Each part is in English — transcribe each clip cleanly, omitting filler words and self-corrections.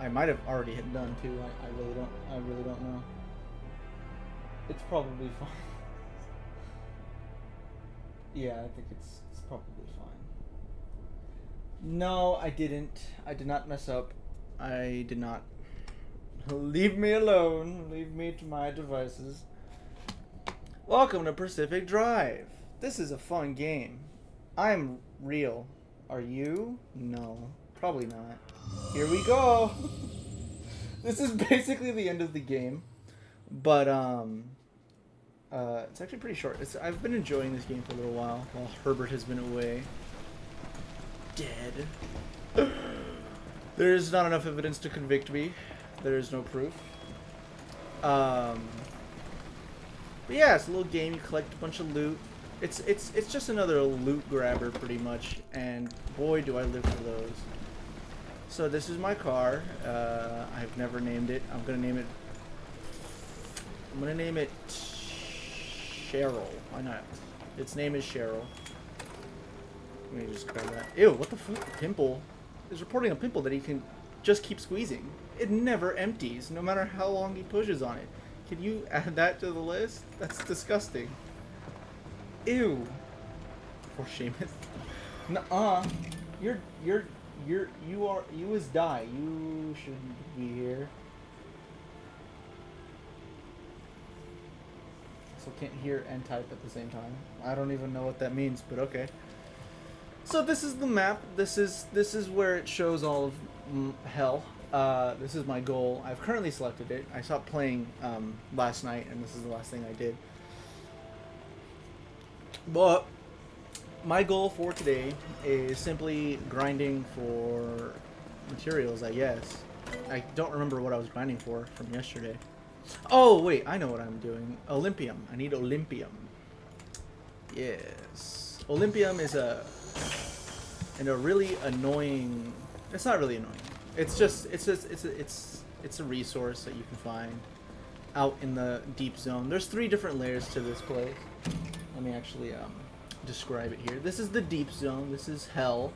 I might have already hit done too. I really don't know. It's probably fine. Yeah, I think it's probably fine. No, I didn't. I did not mess up. I did not. Leave me alone. Leave me to my devices. Welcome to Pacific Drive. This is a fun game. I'm real. Are you? No. Probably not. Here we go. This is basically the end of the game. But, it's actually pretty short. I've been enjoying this game for a little while Herbert has been away. Dead. There's not enough evidence to convict me. There is no proof. But yeah, it's a little game. You collect a bunch of loot. It's just another loot grabber, pretty much. And boy, do I live for those. So this is my car. I've never named it. I'm gonna name it Cheryl. Why not? Its name is Cheryl. Let me just grab that. Ew, what the fuck? Pimple. He's reporting a pimple that he can just keep squeezing. It never empties, no matter how long he pushes on it. Can you add that to the list? That's disgusting. Ew. Poor Seamus. Nuh-uh. You is die. You shouldn't be here. So can't hear and type at the same time. I don't even know what that means, but okay. So this is the map. This is where it shows all of hell. This is my goal. I've currently selected it. I stopped playing last night, and this is the last thing I did. But my goal for today is simply grinding for materials, I guess. I don't remember what I was grinding for from yesterday. Oh, wait, I know what I'm doing. Olympium. I need Olympium. Yes. Olympium is a really annoying... It's not really annoying. It's a resource that you can find out in the deep zone. There's 3 different layers to this place. Let me actually describe it here. This is the deep zone. This is hell.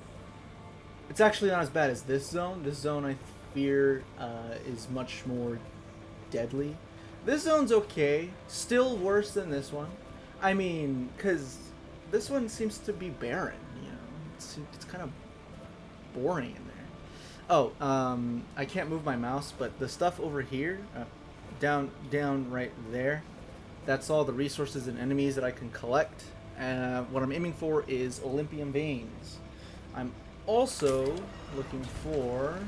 It's actually not as bad as this zone. This zone, I fear, is much more deadly. This zone's okay. Still worse than this one. I mean, because this one seems to be barren, you know. It's kind of boring in there. Oh, I can't move my mouse, but the stuff over here, down right there, that's all the resources and enemies that I can collect. What I'm aiming for is Olympium veins. I'm also looking for...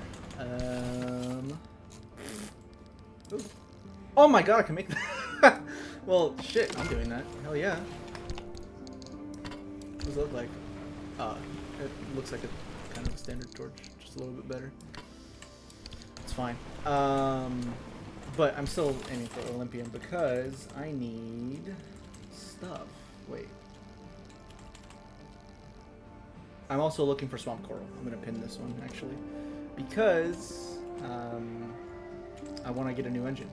Ooh. Oh my god, I can make that! Well, shit, I'm doing that. Hell yeah. What does it look like? It looks like a kind of a standard torch, just a little bit better. It's fine. But I'm still aiming for Olympium because I need stuff. Wait. I'm also looking for Swamp Coral. I'm gonna pin this one actually because I want to get a new engine.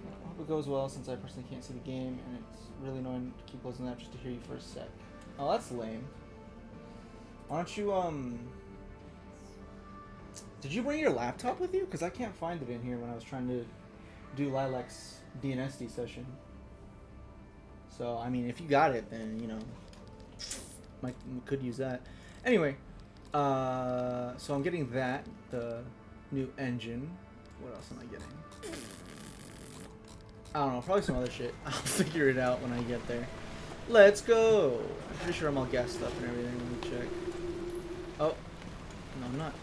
I hope it goes well since I personally can't see the game and it's really annoying to keep closing that just to hear you for a sec. Oh, that's lame. Why don't you did you bring your laptop with you? Because I can't find it in here when I was trying to do Lilac's DNSD session. So, I mean, if you got it, then, you know, could use that. Anyway, so I'm getting that, the new engine. What else am I getting? I don't know, probably some other shit. I'll figure it out when I get there. Let's go! I'm pretty sure I'm all gassed up and everything. Let me check. Oh. No, I'm not.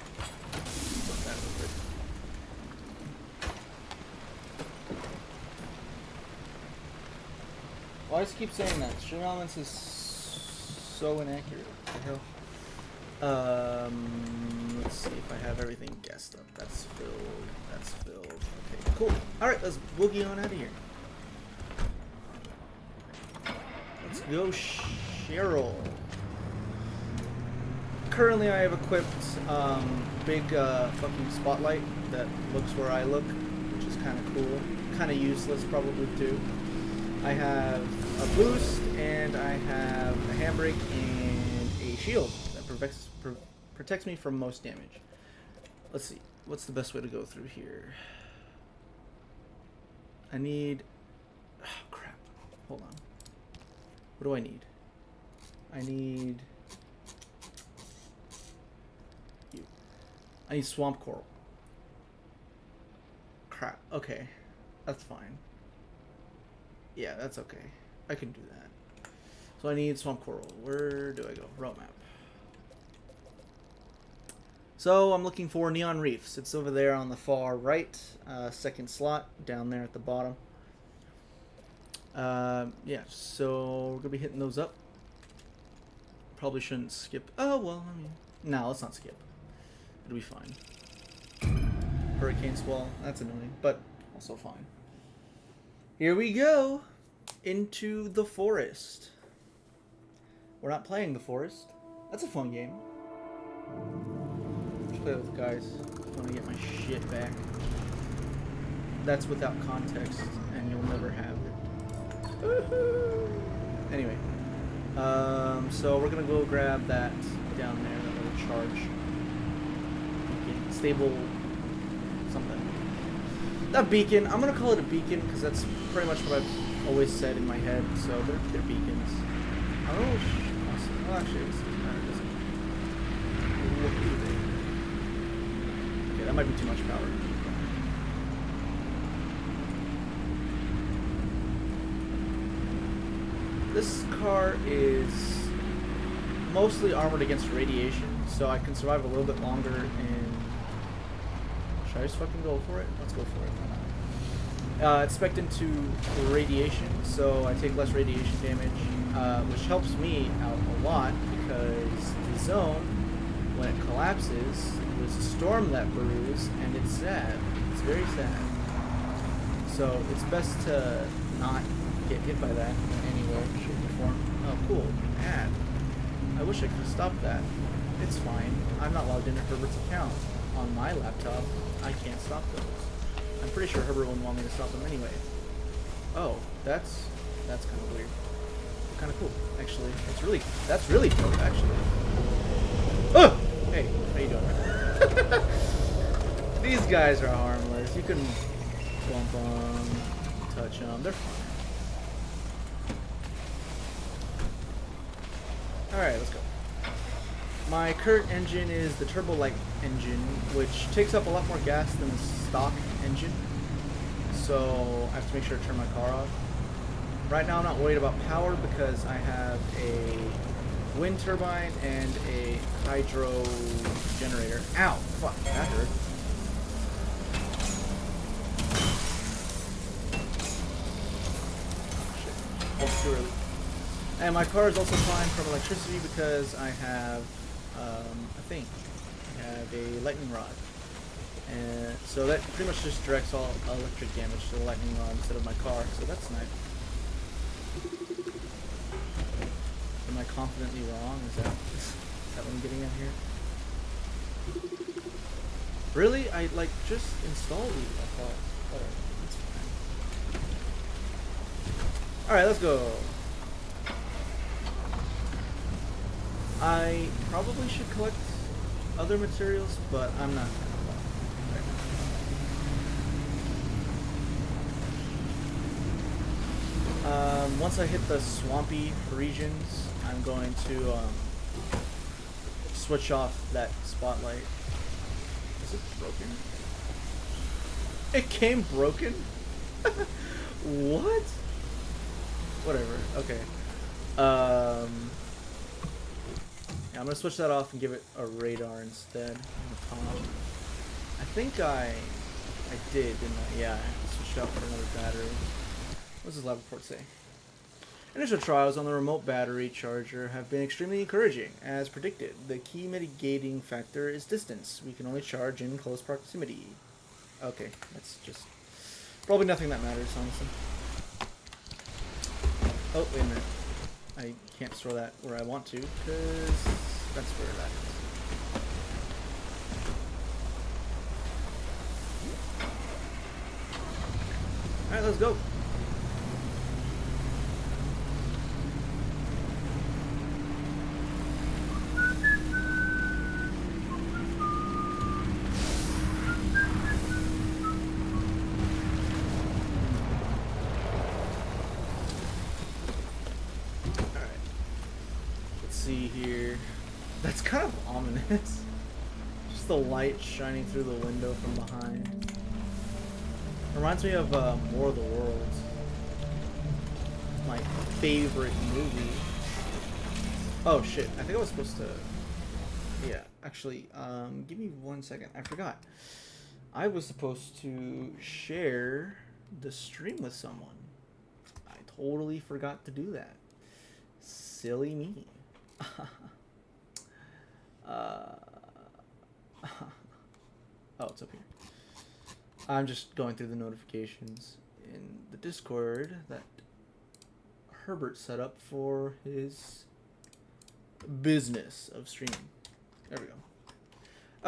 Why does it keep saying that? Stream Elements is so inaccurate. What the hell? Let's see if I have everything gassed up. That's filled. That's filled. Okay, cool. Alright, let's boogie on out of here. Let's go, Cheryl. Currently, I have equipped big fucking spotlight that looks where I look, which is kind of cool. Kind of useless, probably too. I have a boost, and I have a handbrake and a shield that protects me from most damage. Let's see. What's the best way to go through here? I need... Oh, crap. Hold on. What do I need? I need... You. I need swamp coral. Crap. Okay. That's fine. Yeah, that's okay. I can do that. So I need swamp coral. Where do I go? Route map. So I'm looking for Neon Reefs. It's over there on the far right, second slot, down there at the bottom. Yeah, so we're gonna be hitting those up. Probably shouldn't skip. Oh well, I mean, no, let's not skip. It'll be fine. Hurricane Squall. That's annoying, but also fine. Here we go into the forest. We're not playing the forest. That's a fun game. Play with guys. I want to get my shit back. That's without context, and you'll never have it. Woohoo! Anyway, so we're gonna go grab that down there, that little charge. Okay, stable something. That beacon. I'm gonna call it a beacon because that's pretty much what I've always said in my head. So they're beacons. Oh, well, actually, it doesn't matter, does it? What do they? That might be too much power. This car is mostly armored against radiation, so I can survive a little bit longer in... Should I just fucking go for it? Let's go for it. It's spec'd into radiation, so I take less radiation damage, which helps me out a lot because the zone, when it collapses, there's a storm that brews, and it's sad. It's very sad. So it's best to not get hit by that in any way, shape, or form. Oh, cool. Ad. I wish I could have stopped that. It's fine. I'm not logged into Herbert's account. On my laptop, I can't stop those. I'm pretty sure Herbert wouldn't want me to stop them anyway. Oh, that's kind of weird. Kind of cool, actually. That's really dope, actually. Oh! Hey, how you doing? These guys are harmless. You can bump them, touch them. They're fine. Alright, let's go. My current engine is the Turbolite engine, which takes up a lot more gas than the stock engine. So I have to make sure to turn my car off. Right now I'm not worried about power because I have a wind turbine and a hydro generator. Ow! Fuck, that hurt. Shit. That's too early. And my car is also fine from electricity because I have a thing. I have a lightning rod. And so that pretty much just directs all electric damage to the lightning rod instead of my car, so that's nice. Am I confidently wrong? Is that what I'm getting at here? Really? I just installed it. I thought, whatever, it's fine. Alright, let's go. I probably should collect other materials, but I'm not gonna right now. Once I hit the swampy regions, I'm going to switch off that spotlight. Is it broken? It came broken? What? Whatever. Okay. Yeah, I'm gonna switch that off and give it a radar instead. I think I did, didn't I? Yeah, I switched out for another battery. What does this lab report say? Initial trials on the remote battery charger have been extremely encouraging. As predicted, the key mitigating factor is distance. We can only charge in close proximity. Okay, that's just probably nothing that matters, honestly. Oh, wait a minute. I can't store that where I want to, because that's where that is. Alright, let's go. see here. That's kind of ominous. Just the light shining through the window from behind. Reminds me of War of the Worlds. My favorite movie. Oh shit, I think I was supposed to... Yeah, actually, give me 1 second. I forgot. I was supposed to share the stream with someone. I totally forgot to do that. Silly me. Oh, it's up here. I'm just going through the notifications in the Discord that Herbert set up for his business of streaming. There we go.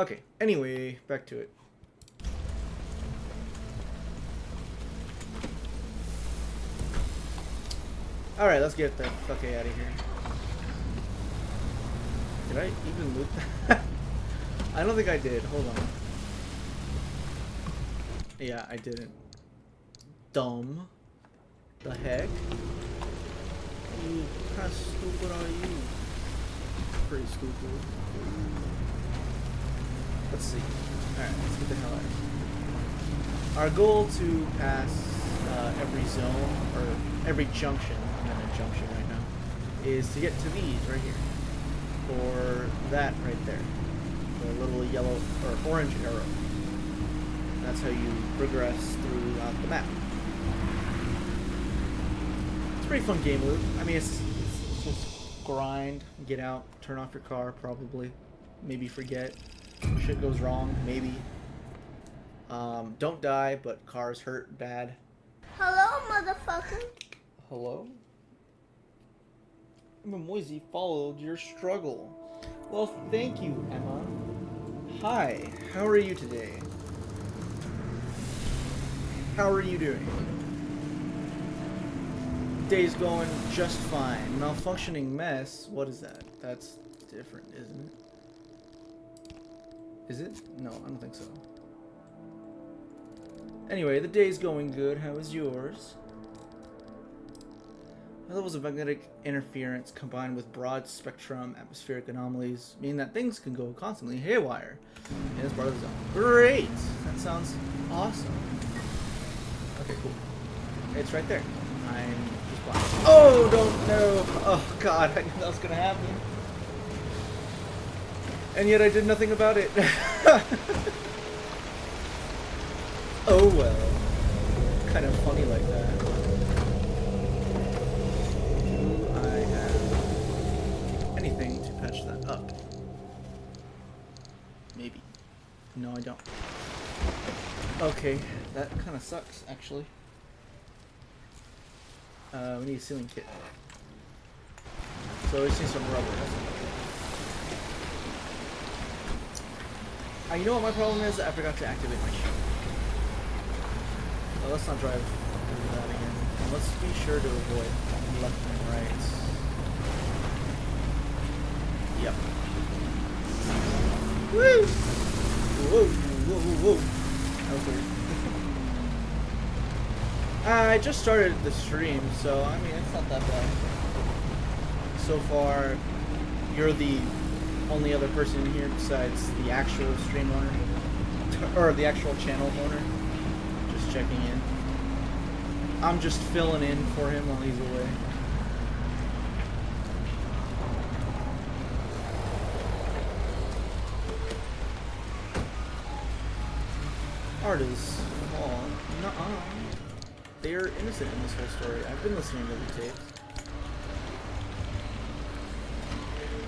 Okay, anyway, back to it. Alright, let's get the fuck out of here. Did I even loot that? I don't think I did. Hold on. Yeah, I didn't. Dumb. The heck? You kind of stupid are you? Pretty stupid. Let's see. Alright, let's get the hell out of here. Our goal to pass every zone, or every junction, I'm in a junction right now, is to get to these right here. Or that right there. The little yellow, or orange arrow. That's how you progress throughout the map. It's a pretty fun game loop. I mean, it's just grind, get out, turn off your car, probably. Maybe forget. Shit goes wrong, maybe. Don't die, but cars hurt bad. Hello, motherfucker. Hello? Emma Moisey followed your struggle. Well, thank you, Emma. Hi, how are you today? How are you doing? Day's going just fine. Malfunctioning mess? What is that? That's different, isn't it? Is it? No, I don't think so. Anyway, the day's going good. How is yours? High levels of magnetic interference combined with broad spectrum atmospheric anomalies mean that things can go constantly haywire in this part of the zone. Great! That sounds awesome. Okay, cool. It's right there. I'm just blind. Oh, don't know! Oh god, I knew that was gonna happen. And yet I did nothing about it. Oh well. Kind of funny like that. Do I have anything to patch that up? Maybe. No, I don't. Okay, that kind of sucks, actually. We need a sealing kit. So we just need some rubber. You know what my problem is? I forgot to activate my shield. Well, let's not drive through that again. And let's be sure to avoid left and right. Yep. Woo! Whoa, whoa, whoa, whoa. That was weird. I just started the stream, so I mean, it's not that bad. So far, you're the only other person in here besides the actual stream owner, or the actual channel owner. Just checking in. I'm just filling in for him while he's away. Artists. Oh, nuh-uh. They are innocent in this whole story. I've been listening to the tapes.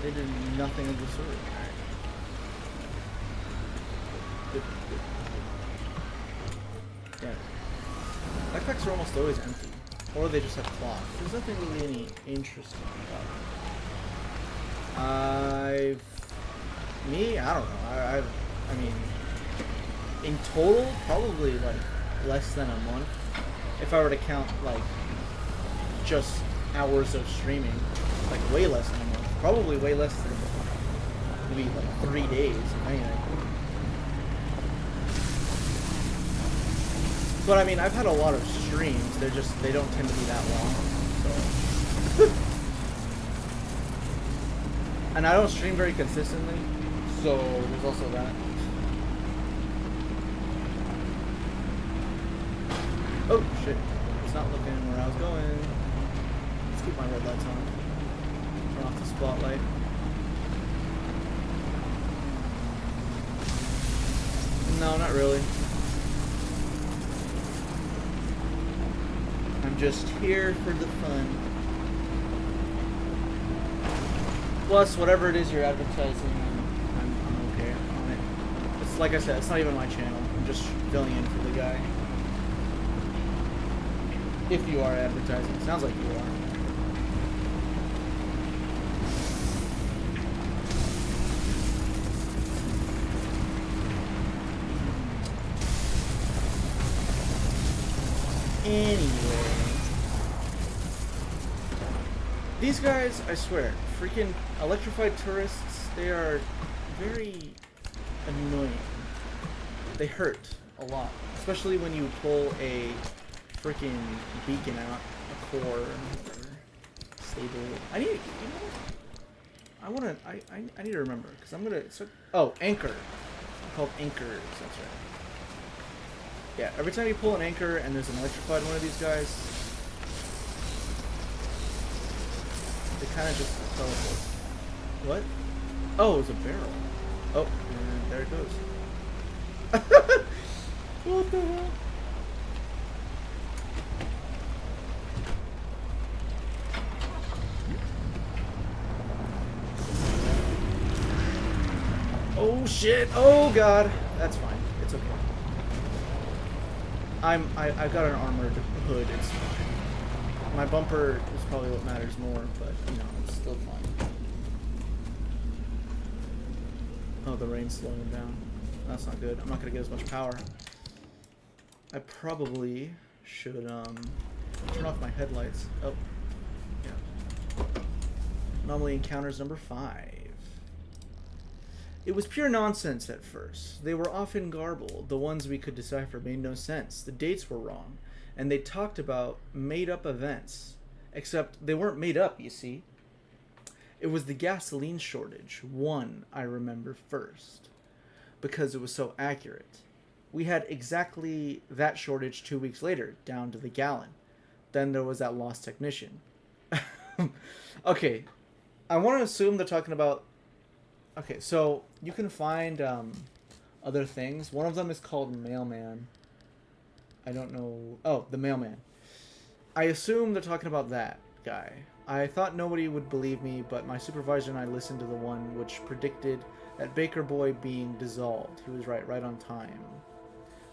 They did nothing of the sort. Alright. Good, good. Yeah. Backpacks are almost always empty. Or they just have cloth. There's nothing really any interesting about it. Me? I don't know. I mean, in total, probably like less than a month. If I were to count like just hours of streaming, like way less than a month. Probably way less than maybe like 3 days, if anything. But I mean, I've had a lot of streams. They don't tend to be that long. So And I don't stream very consistently, so there's also that. Oh shit! I was not looking where I was going. Let's keep my red lights on. Turn off the spotlight. No, not really. I'm just here for the fun. Plus, whatever it is you're advertising, I'm okay on it. It's like I said, it's not even my channel. I'm just filling in for the guy. If you are advertising. Sounds like you are. Anyway. These guys, I swear, freaking electrified tourists, they are very annoying. They hurt a lot. Especially when you pull a freaking beacon out, a core, or stable. I need, you know, I need to remember, because I'm gonna, oh, anchor. They're called anchors, that's right. Yeah, every time you pull an anchor and there's an electrified one of these guys, they kind of just teleport. What? Oh, it's a barrel. Oh, and there it goes. What the hell? Oh shit! Oh god! That's fine. It's okay. I've got an armored hood. It's fine. My bumper is probably what matters more, but you know, it's still fine. Oh, the rain's slowing down. That's not good. I'm not gonna get as much power. I probably should turn off my headlights. Oh, yeah. Anomaly encounters number 5. It was pure nonsense at first. They were often garbled. The ones we could decipher made no sense. The dates were wrong. And they talked about made-up events. Except they weren't made up, you see. It was the gasoline shortage. One I remember first. Because it was so accurate. We had exactly that shortage 2 weeks later, down to the gallon. Then there was that lost technician. Okay. I want to assume they're talking about... Okay, so you can find other things. One of them is called Mailman. I don't know... Oh, the Mailman. I assume they're talking about that guy. I thought nobody would believe me, but my supervisor and I listened to the one which predicted that Baker Boy being dissolved. He was right on time.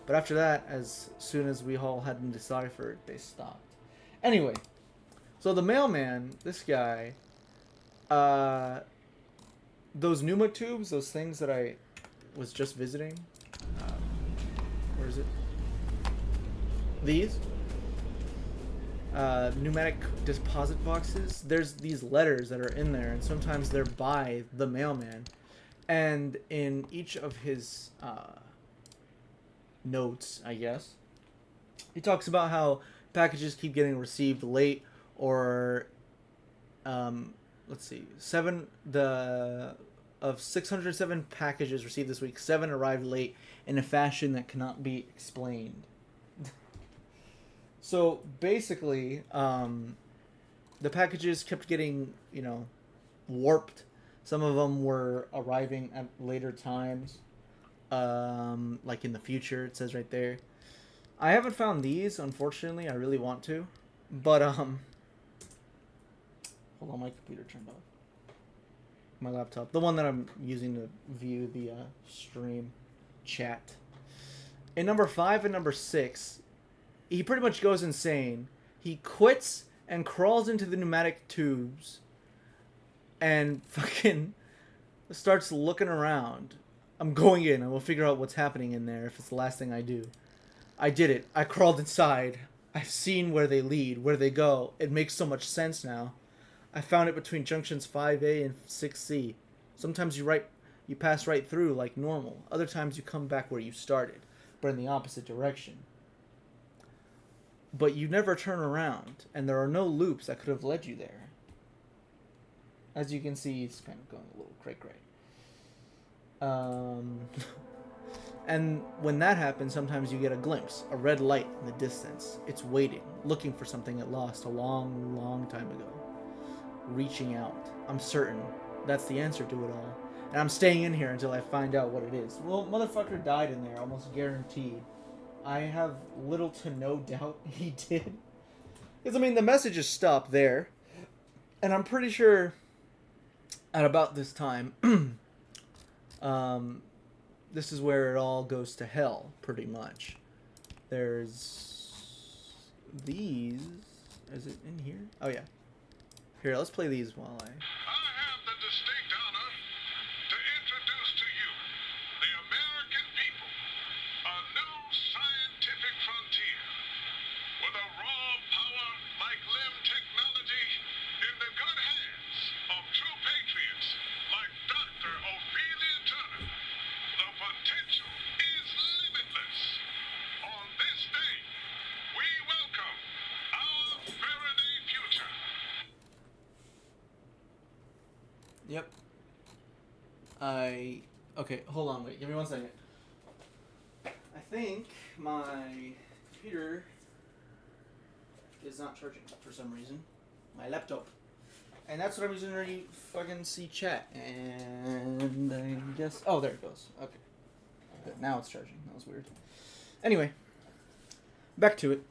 But after that, as soon as we all had them deciphered, they stopped. Anyway, so the Mailman, this guy... those pneuma tubes, those things that I was just visiting. Where is it? These pneumatic deposit boxes. There's these letters that are in there, and sometimes they're by the mailman. And in each of his notes, I guess, he talks about how packages keep getting received late, or let's see, of 607 packages received this week, 7 arrived late in a fashion that cannot be explained. So basically, the packages kept getting, you know, warped. Some of them were arriving at later times, like in the future, it says right there. I haven't found these, unfortunately. I really want to, but hold on, my computer turned off. My laptop, the one that I'm using to view the stream chat. In number 5 and number 6, he pretty much goes insane. He quits and crawls into the pneumatic tubes and fucking starts looking around. I'm going in and we'll figure out what's happening in there if it's the last thing I do. I did it. I crawled inside. I've seen where they lead, where they go. It makes so much sense now. I found it between junctions 5A and 6C. Sometimes you pass right through like normal. Other times you come back where you started, but in the opposite direction. But you never turn around, and there are no loops that could have led you there. As you can see, it's kind of going a little cray-cray. And when that happens, sometimes you get a glimpse, a red light in the distance. It's waiting, looking for something it lost a long, long time ago. Reaching out. I'm certain that's the answer to it all. And I'm staying in here until I find out what it is. Well, motherfucker died in there, almost guaranteed. I have little to no doubt he did. Because, I mean, the messages stop there. And I'm pretty sure at about this time, this is where it all goes to hell, pretty much. There's these. Is it in here? Oh, yeah. Here, let's play these while I have the distinct honor to introduce to you the American people, a new scientific frontier with a raw power like limb technology in the good hands of true patriots like Dr. Ophelia Turner. The potential is limitless. On this day, we welcome our Faraday future. Yep. Okay, hold on, wait, give me 1 second. I think my computer is not charging for some reason. My laptop. And that's what I'm using to already fucking see chat. And I guess... Oh, there it goes. Okay. Good. Now it's charging. That was weird. Anyway. Back to it.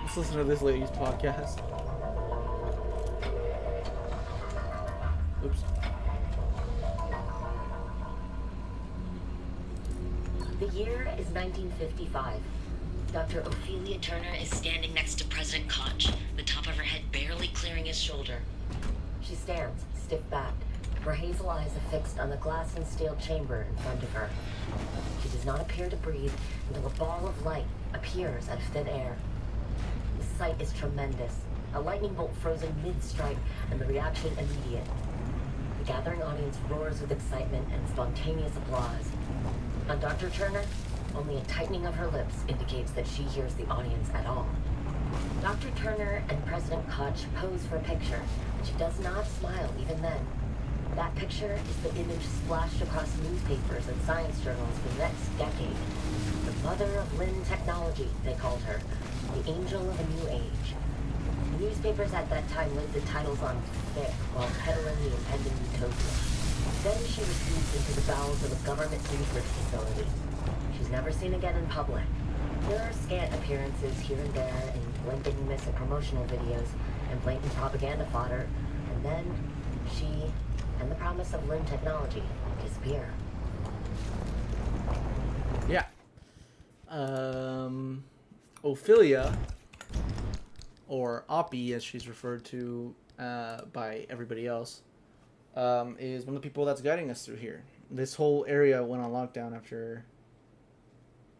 Let's listen to this lady's podcast. Oops. The year is 1955. Dr. Ophelia Turner is standing next to President Koch, the top of her head barely clearing his shoulder. She stands, stiff-backed, her hazel eyes affixed on the glass and steel chamber in front of her. She does not appear to breathe until a ball of light appears out of thin air. The sight is tremendous. A lightning bolt frozen mid-strike, and the reaction immediate. The gathering audience roars with excitement and spontaneous applause. On Dr. Turner, only a tightening of her lips indicates that she hears the audience at all. Dr. Turner and President Koch pose for a picture, and she does not smile even then. That picture is the image splashed across newspapers and science journals for the next decade. The mother of Lynn technology, they called her. The angel of a new age. Newspapers at that time laid the titles on thick while peddling the impending utopia. Then she received into the bowels of a government research facility. She's never seen again in public. There are scant appearances here and there in blending myths and promotional videos and blatant propaganda fodder, and then she and the promise of Lynn technology disappear. Yeah. Ophelia, or Oppie as she's referred to by everybody else, is one of the people that's guiding us through here. This whole area went on lockdown after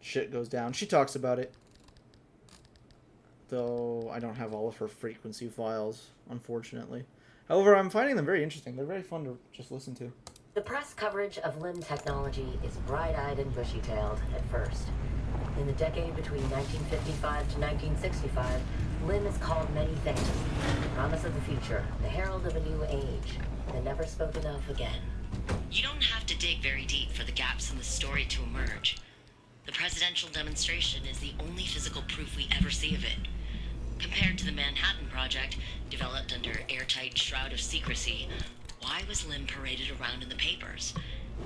shit goes down. She talks about it, though I don't have all of her frequency files, unfortunately. However, I'm finding them very interesting. They're very fun to just listen to. The press coverage of Lynn technology is bright-eyed and bushy-tailed at first. In the decade between 1955 to 1965, Lynn is called many things. The promise of the future, the herald of a new age, the never spoken of again. You don't have to dig very deep for the gaps in the story to emerge. The presidential demonstration is the only physical proof we ever see of it. Compared to the Manhattan Project, developed under airtight shroud of secrecy, why was Lynn paraded around in the papers?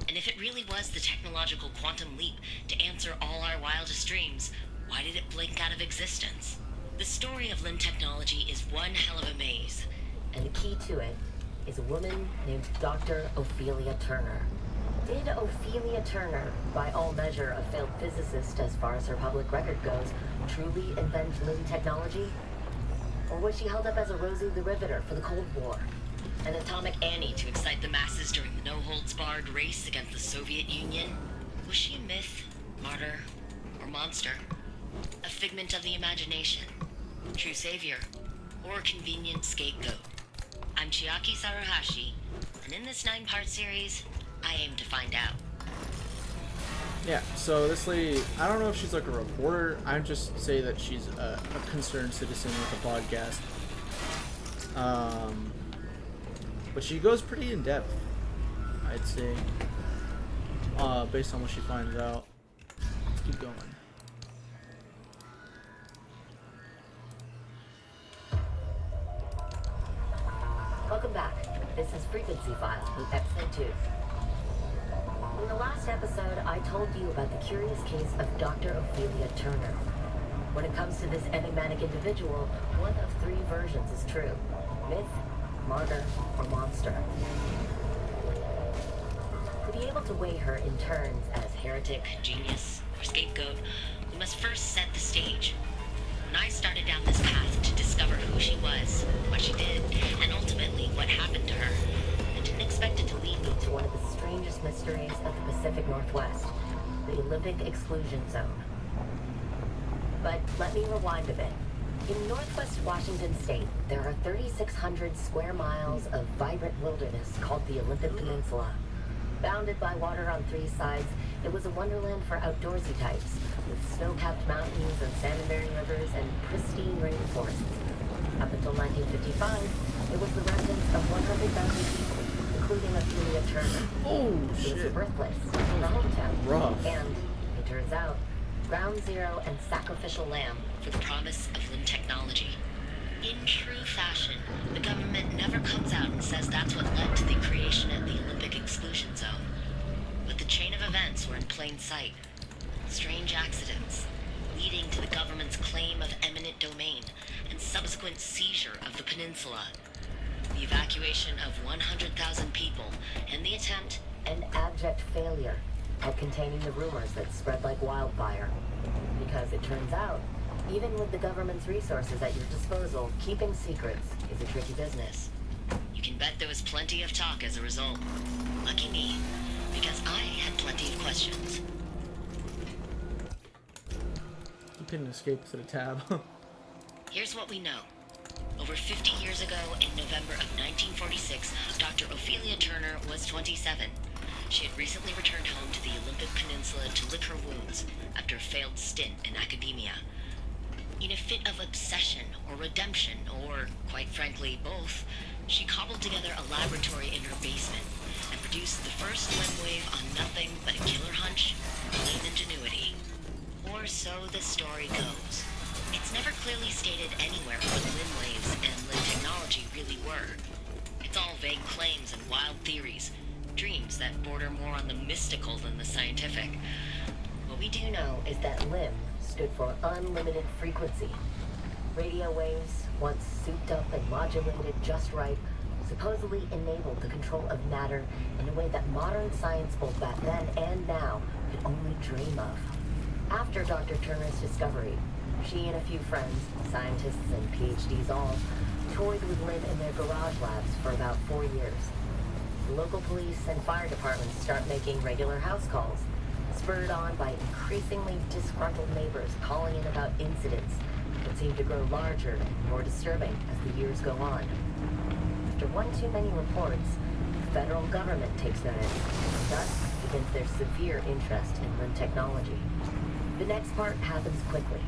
And if it really was the technological quantum leap to answer all our wildest dreams, why did it blink out of existence? The story of Lynn technology is one hell of a maze. And the key to it is a woman named Dr. Ophelia Turner. Did Ophelia Turner, by all measure a failed physicist as far as her public record goes, truly invent Lynn technology? Or was she held up as a Rosie the Riveter for the Cold War? An atomic Annie to excite the masses during the no-holds-barred race against the Soviet Union? Was she a myth, martyr, or monster? A figment of the imagination? True savior? Or convenient scapegoat? I'm Chiaki Saruhashi, and in this 9-part series, I aim to find out. Yeah, so this lady, I don't know if she's like a reporter. I just say that she's a concerned citizen with a podcast. But she goes pretty in depth, I'd say, based on what she finds out. Let's keep going. Welcome back. This is Frequency File, episode 2. In the last episode, I told you about the curious case of Dr. Ophelia Turner. When it comes to this enigmatic individual, one of 3 versions is true. Myth, martyr, or monster. To be able to weigh her in turns as heretic, genius, or scapegoat, we must first set the stage. When I started down this path to discover who she was, what she did, and ultimately what happened to her, I didn't expect it to lead me to one of the strangest mysteries of the Pacific Northwest, the Olympic Exclusion Zone. But let me rewind a bit. In northwest Washington state, there are 3,600 square miles of vibrant wilderness called the Olympic Peninsula. Bounded by water on 3 sides, it was a wonderland for outdoorsy types, with snow-capped mountains and salmon-bearing rivers and pristine rainforests. Up until 1955, it was the residence of 100,000 people, including Ophelia Turner. Oh, It was her shit. birthplace, her hometown, Rough. and, it turns out, ground zero and sacrificial lamb for the promise of limb technology. In true fashion, the government never comes out and says that's what led to the creation of the Olympic Exclusion Zone. But the chain of events were in plain sight. Strange accidents, leading to the government's claim of eminent domain and subsequent seizure of the peninsula. The evacuation of 100,000 people and the attempt and abject failure at containing the rumors that spread like wildfire. Because it turns out, even with the government's resources at your disposal, keeping secrets is a tricky business. You can bet there was plenty of talk as a result. Lucky me, because I had plenty of questions. You couldn't escape to the tab. Here's what we know. Over 50 years ago, in November of 1946, Dr. Ophelia Turner was 27. She had recently returned home to the Olympic Peninsula to lick her wounds after a failed stint in academia. In a fit of obsession or redemption, or, quite frankly, both, she cobbled together a laboratory in her basement and produced the first limb wave on nothing but a killer hunch and lean ingenuity. Or so the story goes. It's never clearly stated anywhere what limb waves and limb technology really were. It's all vague claims and wild theories, dreams that border more on the mystical than the scientific. What we do know is that limb stood for unlimited frequency. Radio waves, once souped up and modulated just right, supposedly enabled the control of matter in a way that modern science both back then and now could only dream of. After Dr. Turner's discovery, she and a few friends, scientists and PhDs all, toyed with limb in their garage labs for about 4 years. The local police and fire departments start making regular house calls, spurred on by increasingly disgruntled neighbors calling in about incidents that seem to grow larger and more disturbing as the years go on. After one too many reports, the federal government takes notice, and thus begins their severe interest in limb technology. The next part happens quickly.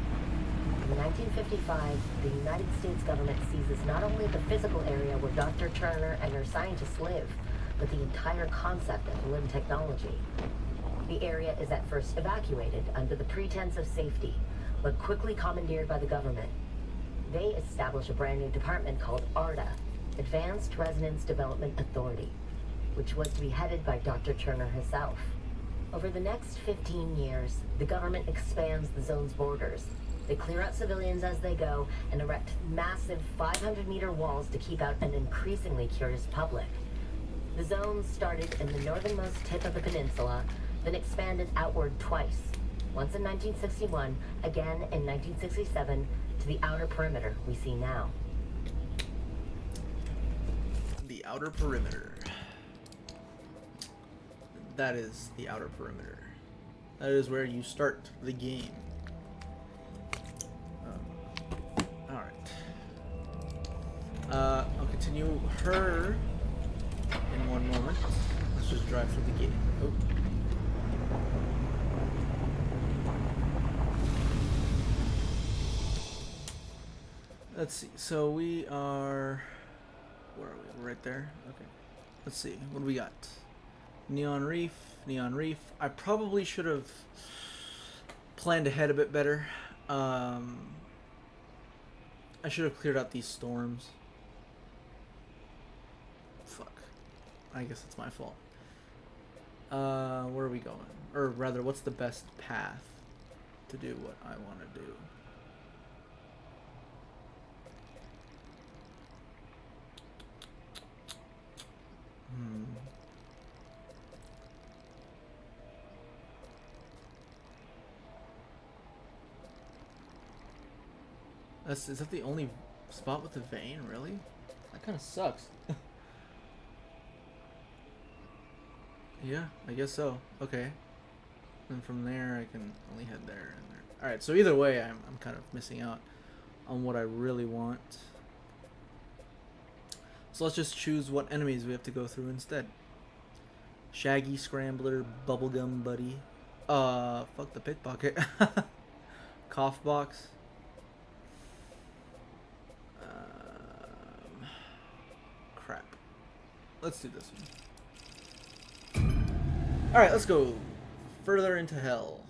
In 1955, the United States government seizes not only the physical area where Dr. Turner and her scientists live, but the entire concept of limb technology. The area is at first evacuated under the pretense of safety, but quickly commandeered by the government. They establish a brand new department called ARDA, Advanced Resonance Development Authority, which was to be headed by Dr. Turner herself. Over the next 15 years, the government expands the zone's borders. They clear out civilians as they go and erect massive 500-meter walls to keep out an increasingly curious public. The zone started in the northernmost tip of the peninsula, then expanded outward twice, once in 1961, again in 1967, to the outer perimeter we see now. The outer perimeter. That is the outer perimeter. That is where you start the game. Alright. I'll continue her in one moment. Let's just drive through the gate. Oh. Let's see. So we are. Where are we? We're right there. Okay. Let's see. What do we got? Neon Reef. Neon Reef. I probably should have planned ahead a bit better. I should have cleared out these storms. Fuck. I guess it's my fault. Where are we going? Or rather, what's the best path to do what I want to do? Is that the only spot with the vein? Really? That kind of sucks. Yeah, I guess so. Okay. And from there, I can only head there and there. Alright, so either way, I'm kind of missing out on what I really want. So let's just choose what enemies we have to go through instead. Shaggy, Scrambler, Bubblegum Buddy. Fuck the pickpocket. Cough Box. Crap. Let's do this one. Alright, let's go further into hell.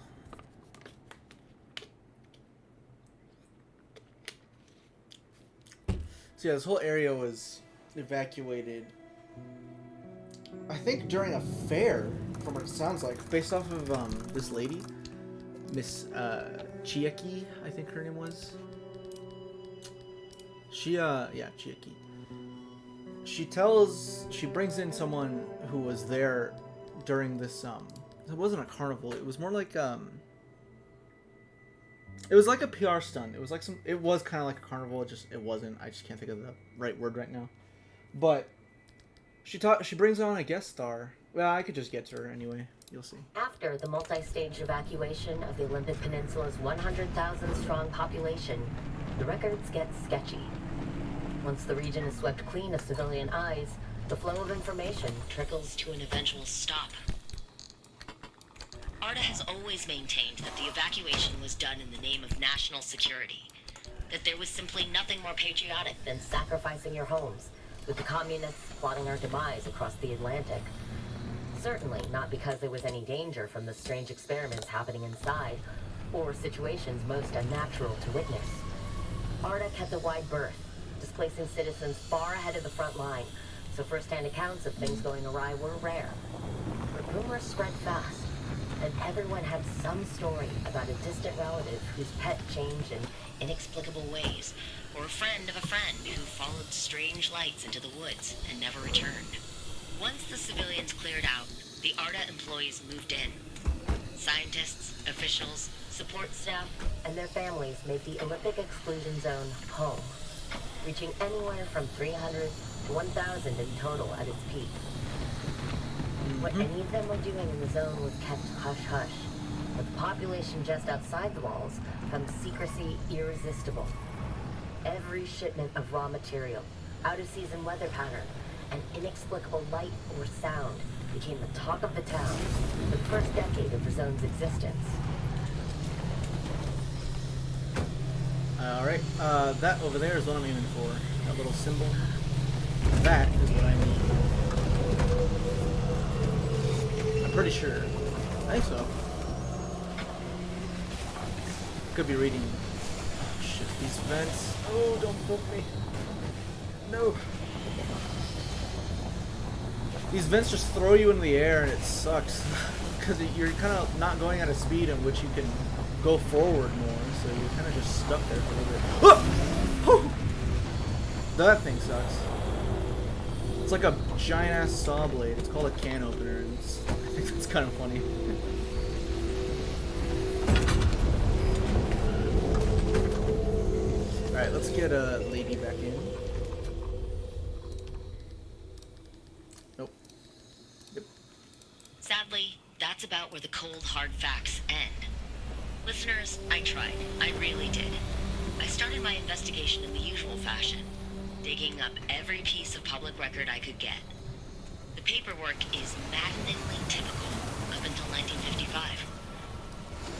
So yeah, this whole area was evacuated, I think during a fair, from what it sounds like, based off of this lady, Miss Chiaki, I think her name was. Yeah, Chiaki. She brings in someone who was there during this it wasn't a carnival, it was more like it was like a PR stunt. It was like it was kind of like a carnival, it wasn't. I just can't think of the right word right now. But she brings on a guest star. Well, I could just get to her anyway. You'll see. After the multi-stage evacuation of the Olympic Peninsula's 100,000-strong population, the records get sketchy. Once the region is swept clean of civilian eyes, the flow of information trickles to an eventual stop. ARDA has always maintained that the evacuation was done in the name of national security. That there was simply nothing more patriotic than sacrificing your homes, with the communists plotting our demise across the Atlantic. Certainly not because there was any danger from the strange experiments happening inside, or situations most unnatural to witness. ARDA kept a wide berth, displacing citizens far ahead of the front line, so first-hand accounts of things going awry were rare. But rumors spread fast, and everyone had some story about a distant relative whose pet changed in inexplicable ways, or a friend of a friend who followed strange lights into the woods and never returned. Once the civilians cleared out, the ARDA employees moved in. Scientists, officials, support staff, and their families made the Olympic exclusion zone home, reaching anywhere from 300 to 1,000 in total at its peak. What any of them were doing in the zone was kept hush-hush, but the population just outside the walls found secrecy irresistible. Every shipment of raw material, out-of-season weather pattern, and inexplicable light or sound became the talk of the town for the first decade of the zone's existence. Alright, that over there is what I'm aiming for. That little symbol. That is what I need. I'm pretty sure. I think so. Could be reading. Oh shit, these vents. Oh, don't poke me. No. These vents just throw you in the air and it sucks. Because you're kind of not going at a speed in which you can go forward more. So you're kind of just stuck there for a little bit. Ah! That thing sucks. It's like a giant ass saw blade. It's called a can opener. And I think that's kind of funny. Alright, let's get a lady back in. Nope. Yep. Sadly, that's about where the cold, hard facts end. Listeners, I tried. I really did. I started my investigation in the usual fashion, digging up every piece of public record I could get. The paperwork is maddeningly typical up until 1955.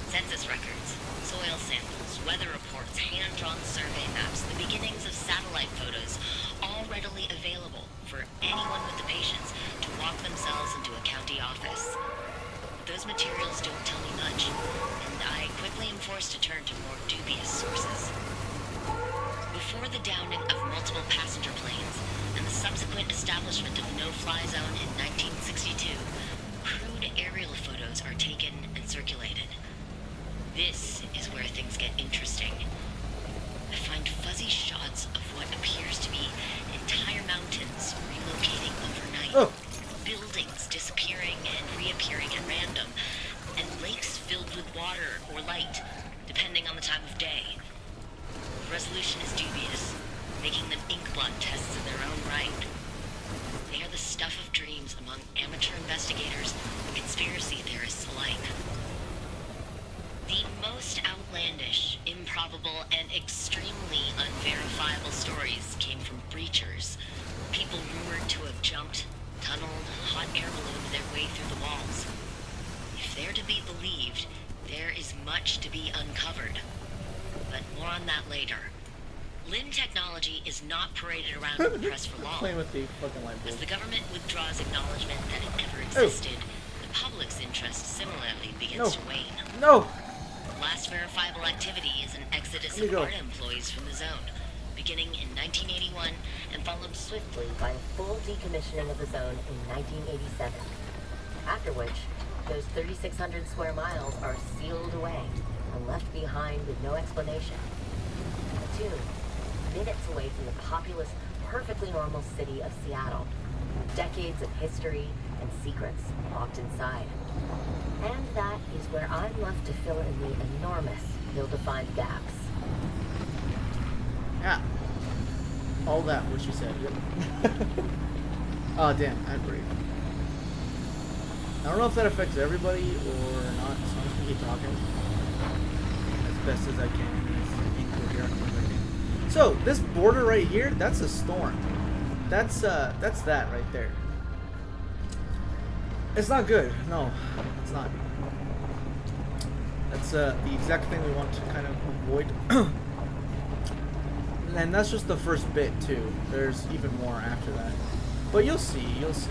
Census records, soil samples, weather reports, hand-drawn survey maps, the beginnings of satellite photos, all readily available for anyone with the patience to walk themselves into a county office. But those materials don't tell me much, and I quickly am forced to turn to more dubious sources. Before the downing of multiple passenger planes and the subsequent establishment of the no-fly zone in 1962, crude aerial photos are taken and circulated. This is where things get interesting. I find fuzzy shots of what appears to be entire mountains relocating overnight. Oh. Buildings disappearing and reappearing at random, and lakes filled with water or light, depending on the time of day. The resolution is dubious, making them inkblot tests in their own right. They are the stuff of dreams among amateur investigators and conspiracy theorists alike. The most outlandish, improbable, and extremely unverifiable stories came from breachers, people rumored to have jumped, tunneled, hot air ballooned their way through the walls. If they're to be believed, there is much to be uncovered. But more on that later. Limb technology is not paraded around in the press for long. Playing with the fucking light As bulb. the government withdraws acknowledgement that it ever existed, the public's interest similarly begins to wane. No! The last verifiable activity is an exodus Let me of go. ARTA employees from the zone, beginning in 1981 and followed swiftly by a full decommissioning of the zone in 1987. After which, those 3,600 square miles are sealed away and left behind with no explanation. A tomb, minutes away from the populous, perfectly normal city of Seattle, with decades of history and secrets locked inside. And that is where I'm left to fill in the enormous, ill-defined gaps. Yeah. All that, what she said, yep. Oh, damn, I agree. I don't know if that affects everybody or not, so I'm just gonna keep talking as best as I can, as incoherent as I can. So, this border right here, that's a storm. That's that right there. It's not good. No, it's not. That's the exact thing we want to kind of avoid. And that's just the first bit too. There's even more after that. But you'll see, you'll see.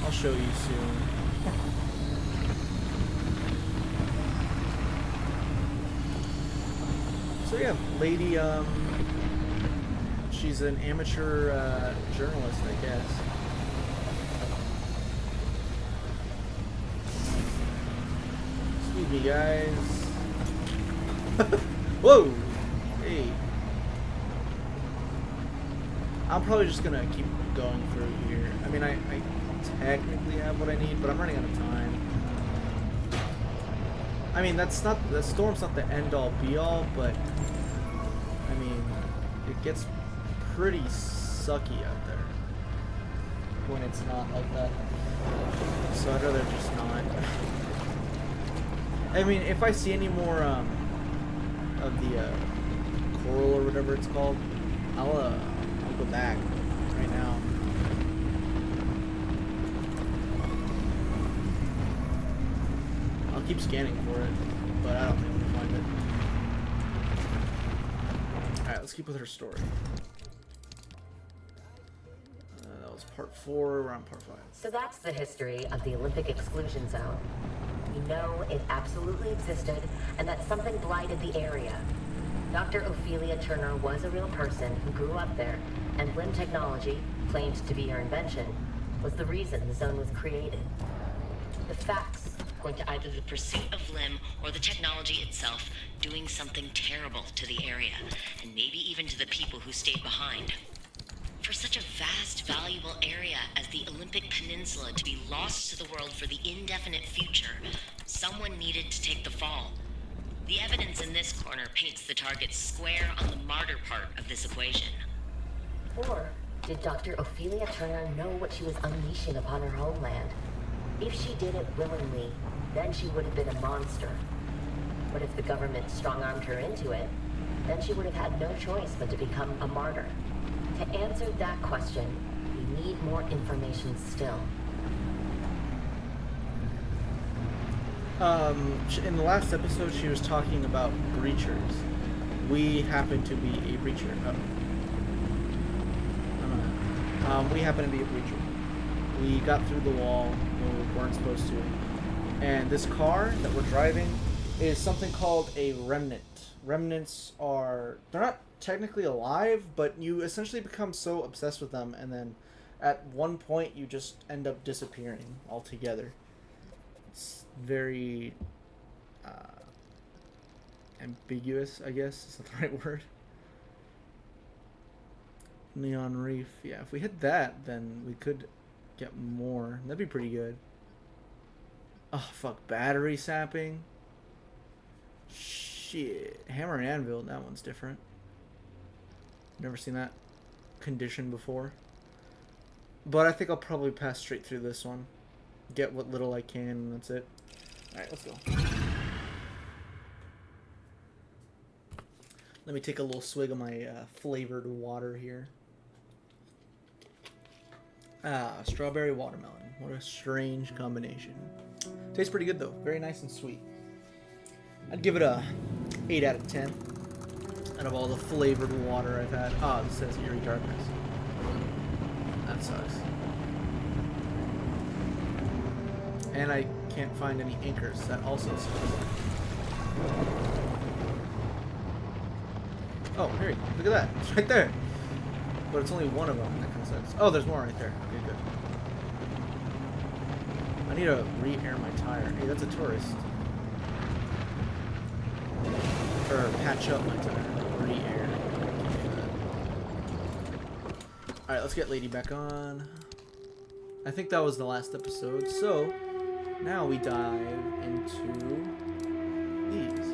I'll show you soon. So yeah, lady, she's an amateur journalist, I guess. Excuse me, guys. Whoa! Hey. I'm probably just gonna keep going through here. I mean, I technically have what I need, but I'm running out of time. I mean, the storm's not the end-all, be-all, but I mean, it gets pretty sucky out there when it's not like that. So I'd rather just not. I mean, if I see any more of the coral or whatever it's called, I'll go back right now. I'll keep scanning for it, but I don't think I'm gonna find it. Alright, let's keep with her story. That was part 4, we're on part 5. So that's the history of the Olympic exclusion zone. We know it absolutely existed and that something blighted the area. Dr. Ophelia Turner was a real person who grew up there, and Limb technology, claimed to be her invention, was the reason the zone was created. The facts point to either the pursuit of Limb or the technology itself doing something terrible to the area, and maybe even to the people who stayed behind. For such a vast, valuable area as the Olympic Peninsula to be lost to the world for the indefinite future, someone needed to take the fall. The evidence in this corner paints the target square on the martyr part of this equation. Or did Dr. Ophelia Turner know what she was unleashing upon her homeland? If she did it willingly, then she would have been a monster. But if the government strong-armed her into it, then she would have had no choice but to become a martyr. To answer that question, we need more information still. In the last episode, she was talking about breachers. We happen to be a breacher. We happen to be a breacher. We got through the wall when we weren't supposed to. And this car that we're driving is something called a remnant. Remnants are... they're not technically alive, but you essentially become so obsessed with them, and then at one point you just end up disappearing altogether. It's very ambiguous, I guess. Is that the right word? Neon Reef. Yeah, if we hit that, then we could get more. That'd be pretty good. Oh, fuck. Battery sapping. Shit. Hammer and Anvil. That one's different. Never seen that condition before. But I think I'll probably pass straight through this one. Get what little I can, and that's it. Alright, let's go. Let me take a little swig of my flavored water here. Strawberry watermelon. What a strange combination. Tastes pretty good though. Very nice and sweet. I'd give it a 8 out of 10. Out of all the flavored water I've had. Ah, this says Eerie Darkness. That sucks. And I can't find any anchors. That also sucks. Oh, here, look at that. It's right there. But it's only one of them. That kind of sucks. Oh, there's more right there. Okay, good. I need to re-air my tire. Hey, that's a tourist. Or patch up my tire. Re-air. Alright, let's get Lady back on. I think that was the last episode. So, now we dive into these.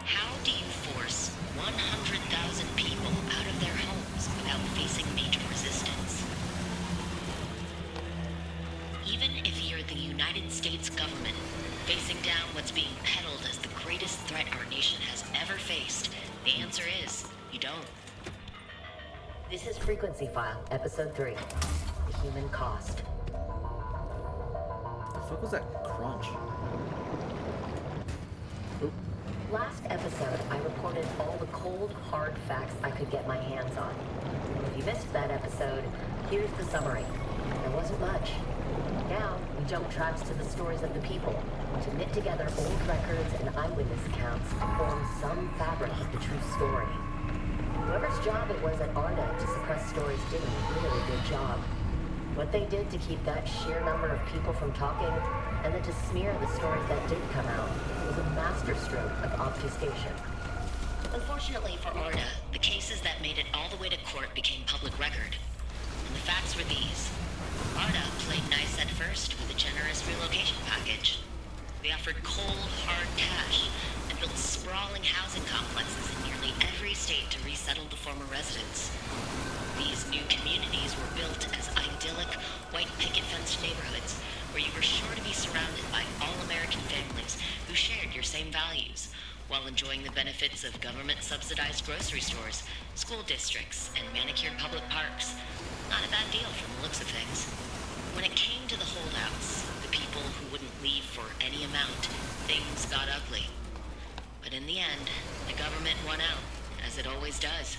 How do you force 100,000 people out of their homes without facing major resistance? Even if you're the United States government, facing down what's being peddled as the greatest threat our nation has ever faced, the answer is, you don't. This is Frequency File, Episode 3, The Human Cost. The fuck was that crunch? Oop. Last episode, I reported all the cold, hard facts I could get my hands on. If you missed that episode, here's the summary. There wasn't much. Now, we jump tracks to the stories of the people, to knit together old records and eyewitness accounts to form some fabric of the true story. Whoever's job it was at ARDA to suppress stories did a really good job. What they did to keep that sheer number of people from talking, and then to smear the stories that did come out, was a masterstroke of obfuscation. Unfortunately for ARDA, the cases that made it all the way to court became public record. And the facts were these. ARDA played nice at first with a generous relocation package. They offered cold, hard cash and built sprawling housing complexes in nearly every state to resettle the former residents. These new communities were built as idyllic, white picket-fenced neighborhoods where you were sure to be surrounded by all-American families who shared your same values, while enjoying the benefits of government-subsidized grocery stores, school districts, and manicured public parks. Not a bad deal from the looks of things. When it came to the holdouts, the people who wouldn't leave for any amount, things got ugly. But in the end, the government won out, as it always does.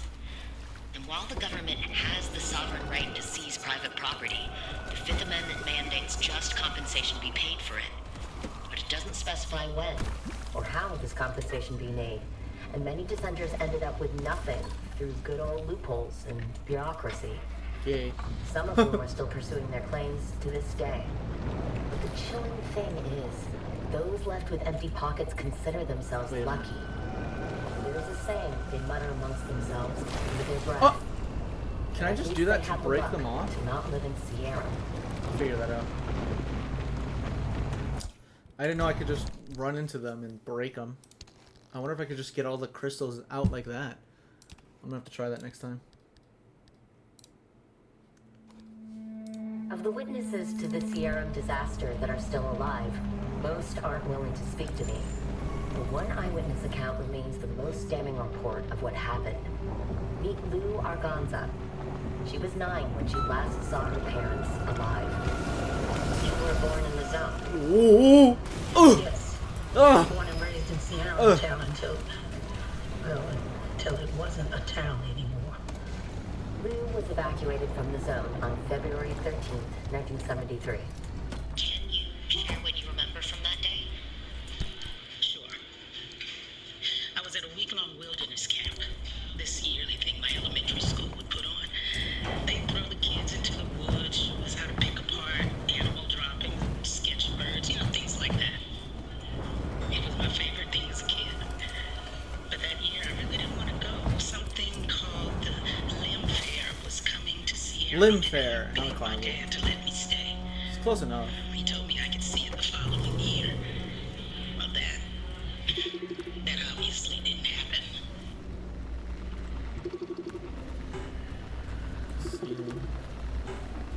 And while the government has the sovereign right to seize private property, the Fifth Amendment mandates just compensation be paid for it. But it doesn't specify when or how this compensation be made, and many dissenters ended up with nothing through good old loopholes and bureaucracy. Yay. Some of whom are still pursuing their claims to this day. But the chilling thing is, those left with empty pockets consider themselves lucky. There's a saying they mutter amongst themselves under their breath. Oh! Can I just do that to break them off? To not live in Sierra. I'll figure that out. I didn't know I could just run into them and break them. I wonder if I could just get all the crystals out like that. I'm gonna have to try that next time. Of the witnesses to the Sierra disaster that are still alive, most aren't willing to speak to me. The one eyewitness account remains the most damning report of what happened. Meet Lou Arganza. She was 9 when she last saw her parents alive. were born in the zone. Ooh. Yes. Ugh. Born and raised in Sierra Ugh. Town until it wasn't a town anymore. Lou was evacuated from the zone on February 13th, 1973. Can you share what you remember from that day? Sure. I was at a week-long wilderness camp. This yearly thing my elementary school would put on. They'd throw the kids into the woods, show us how to pick apart animal droppings, sketch birds, things like that. It was my favorite thing as a kid. But that year, I really didn't want to go. Something called the Limb Fair was coming to Sierra. Limb Fair, And not a I begged my carnival. dad to let me stay. It's close enough. He told me I could see it the following year. Well, that obviously didn't happen.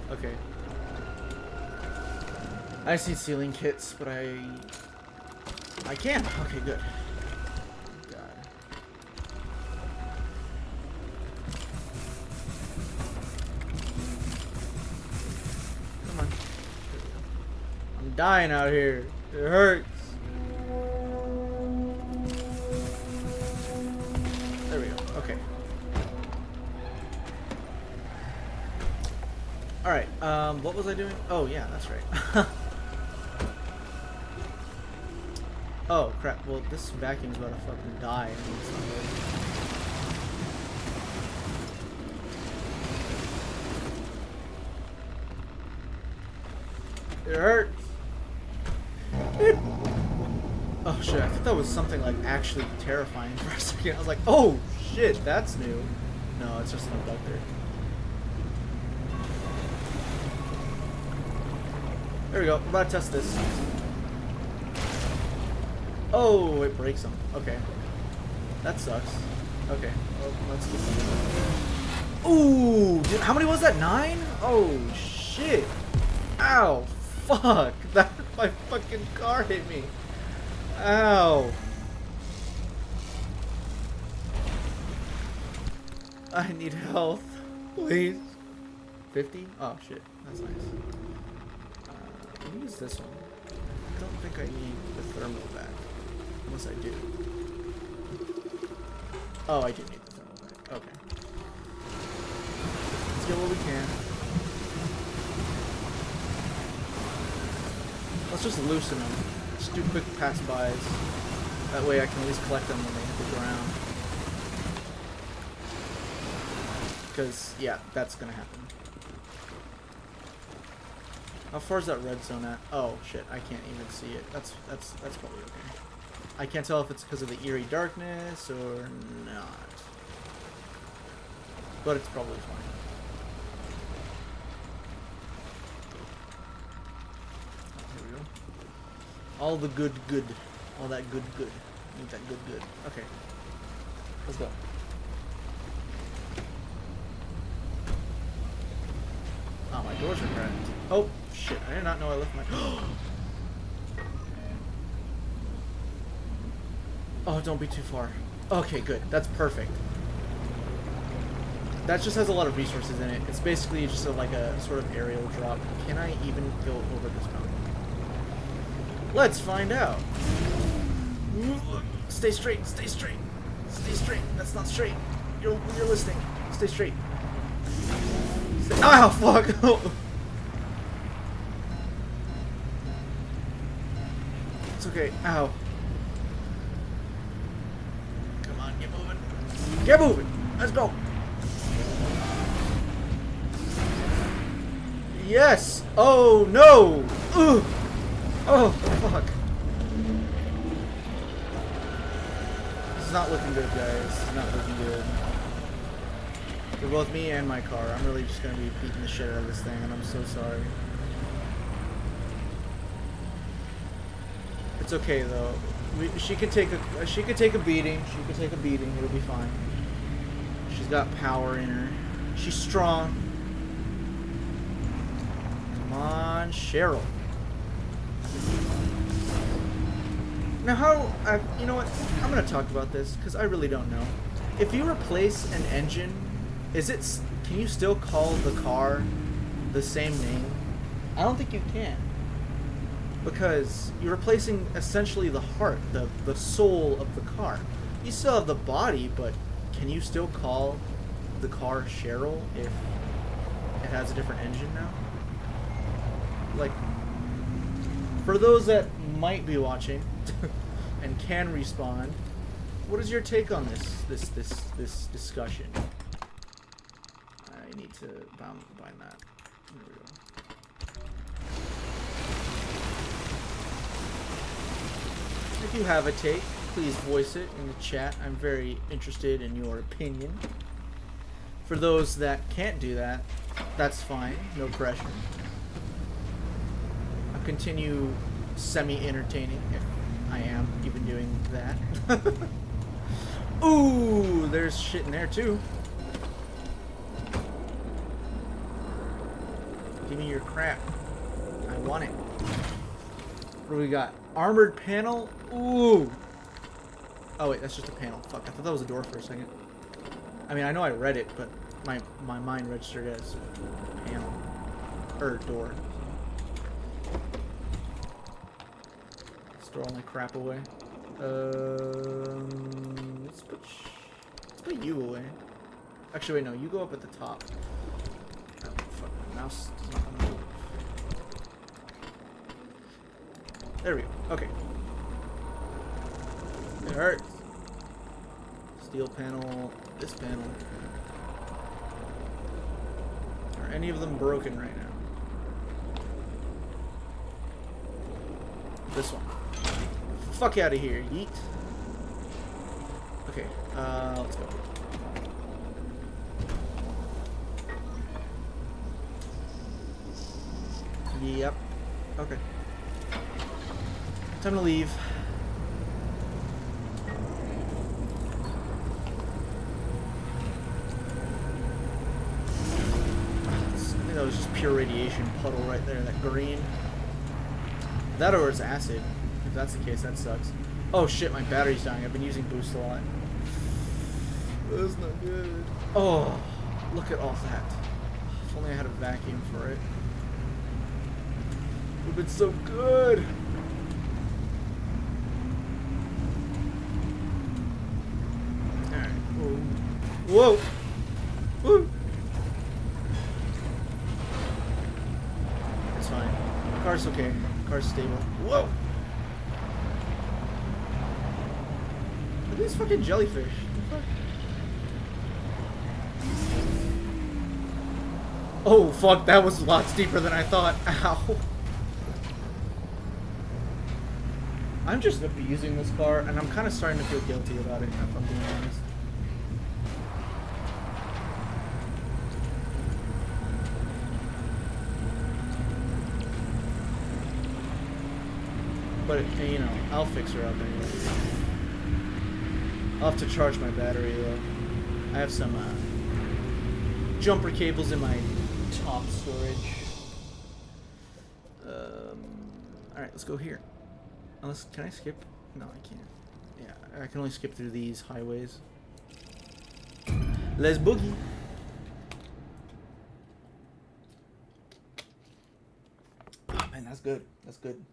Okay. I just need sealing kits, but I can. Okay, good. God. Come on. I'm dying out here. It hurts. There we go. Okay. Alright, what was I doing? Oh, yeah, that's right. Oh, crap. Well, this vacuum's about to fucking die. I mean, it's not good. It hurts. Oh, shit. I thought that was something, like, actually terrifying for a second. I was like, oh, shit, that's new. No, it's just an abductor. There we go. We're about to test this. Oh, it breaks them. Okay. That sucks. Okay. Well, let's keep going. Ooh! Dude, how many was that? 9? Oh, shit. Ow. Fuck. That, my fucking car hit me. Ow. I need health. Please. 50? Oh, shit. That's nice. Let me use this one. I don't think I need the thermal back. Unless I do. Oh, I do need the thermal back. Okay. Let's get what we can. Let's just loosen them. Just do quick pass-bys. That way I can at least collect them when they hit the ground. Because, yeah, that's gonna happen. How far is that red zone at? Oh shit, I can't even see it. That's probably okay. I can't tell if it's because of the eerie darkness or not. But it's probably fine. Oh, here we go. All the good. All that good. Need that good. Okay. Let's go. Oh, my doors are cracked. Oh, shit. I did not know I left my... Oh, don't be too far. Okay, good. That's perfect. That just has a lot of resources in it. It's basically just like a sort of aerial drop. Can I even go over this mountain? Let's find out. Stay straight. Stay straight. Stay straight. That's not straight. You're listening. Stay straight. Ow, fuck! It's okay. Ow. Come on, get moving. Get moving! Let's go! Yes! Oh, no! Ugh! Oh, fuck. This is not looking good, guys. This is not looking good. For both me and my car. I'm really just gonna be beating the shit out of this thing, and I'm so sorry. It's okay though. She could take a beating. She could take a beating. It'll be fine. She's got power in her. She's strong. Come on, Cheryl. Now how? You know what? I'm gonna talk about this because I really don't know. If you replace an engine. Can you still call the car the same name? I don't think you can. because you're replacing essentially the heart, the soul of the car. You still have the body, but can you still call the car Cheryl if it has a different engine now? Like, for those that might be watching and can respond, what is your take on this discussion? I need to bind that. There we go. If you have a take, please voice it in the chat. I'm very interested in your opinion. For those that can't do that, that's fine. No pressure. I'll continue semi-entertaining if I am even doing that. Ooh, there's shit in there too. Give me your crap. I want it. What do we got? Armored panel? Ooh. Oh wait, that's just a panel. Fuck, I thought that was a door for a second. I mean, I know I read it, but my mind registered as panel. Or door. Store all my crap away. Let's put you away. Actually, wait, no, you go up at the top. Oh, fuck, my mouse is not gonna move. There we go. Okay. It hurts. Steel panel. This panel. Are any of them broken right now? This one. Fuck out of here, yeet. Okay, let's go. Yep. Okay. Time to leave. I think that was just pure radiation puddle right there, that green. That or it's acid. If that's the case, that sucks. Oh shit, my battery's dying. I've been using boost a lot. That's not good. Oh, look at all that. If only I had a vacuum for it. It would have been so good. Alright. Whoa. Woo. It's fine. The car's okay. The car's stable. Whoa. Look at these fucking jellyfish. What the fuck? Oh fuck, that was lots deeper than I thought. Ow. I'm just abusing this car, and I'm kind of starting to feel guilty about it, if I'm being honest. But, you know, I'll fix her up anyway. I'll have to charge my battery, though. I have some, jumper cables in my top storage. Alright, let's go here. Unless, can I skip? No, I can't. Yeah, I can only skip through these highways. Let's boogie. Oh, man, that's good. That's good.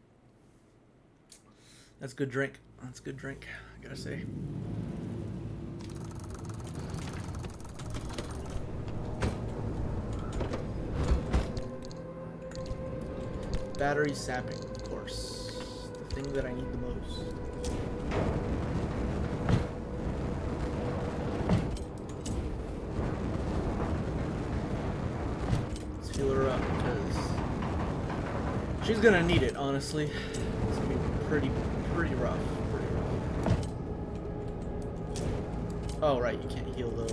That's good drink. That's good drink, I gotta say. Battery sapping, of course. The thing that I need the most. Let's heal her up because she's gonna need it, honestly. It's gonna be pretty rough. Pretty rough. Oh right, you can't heal those.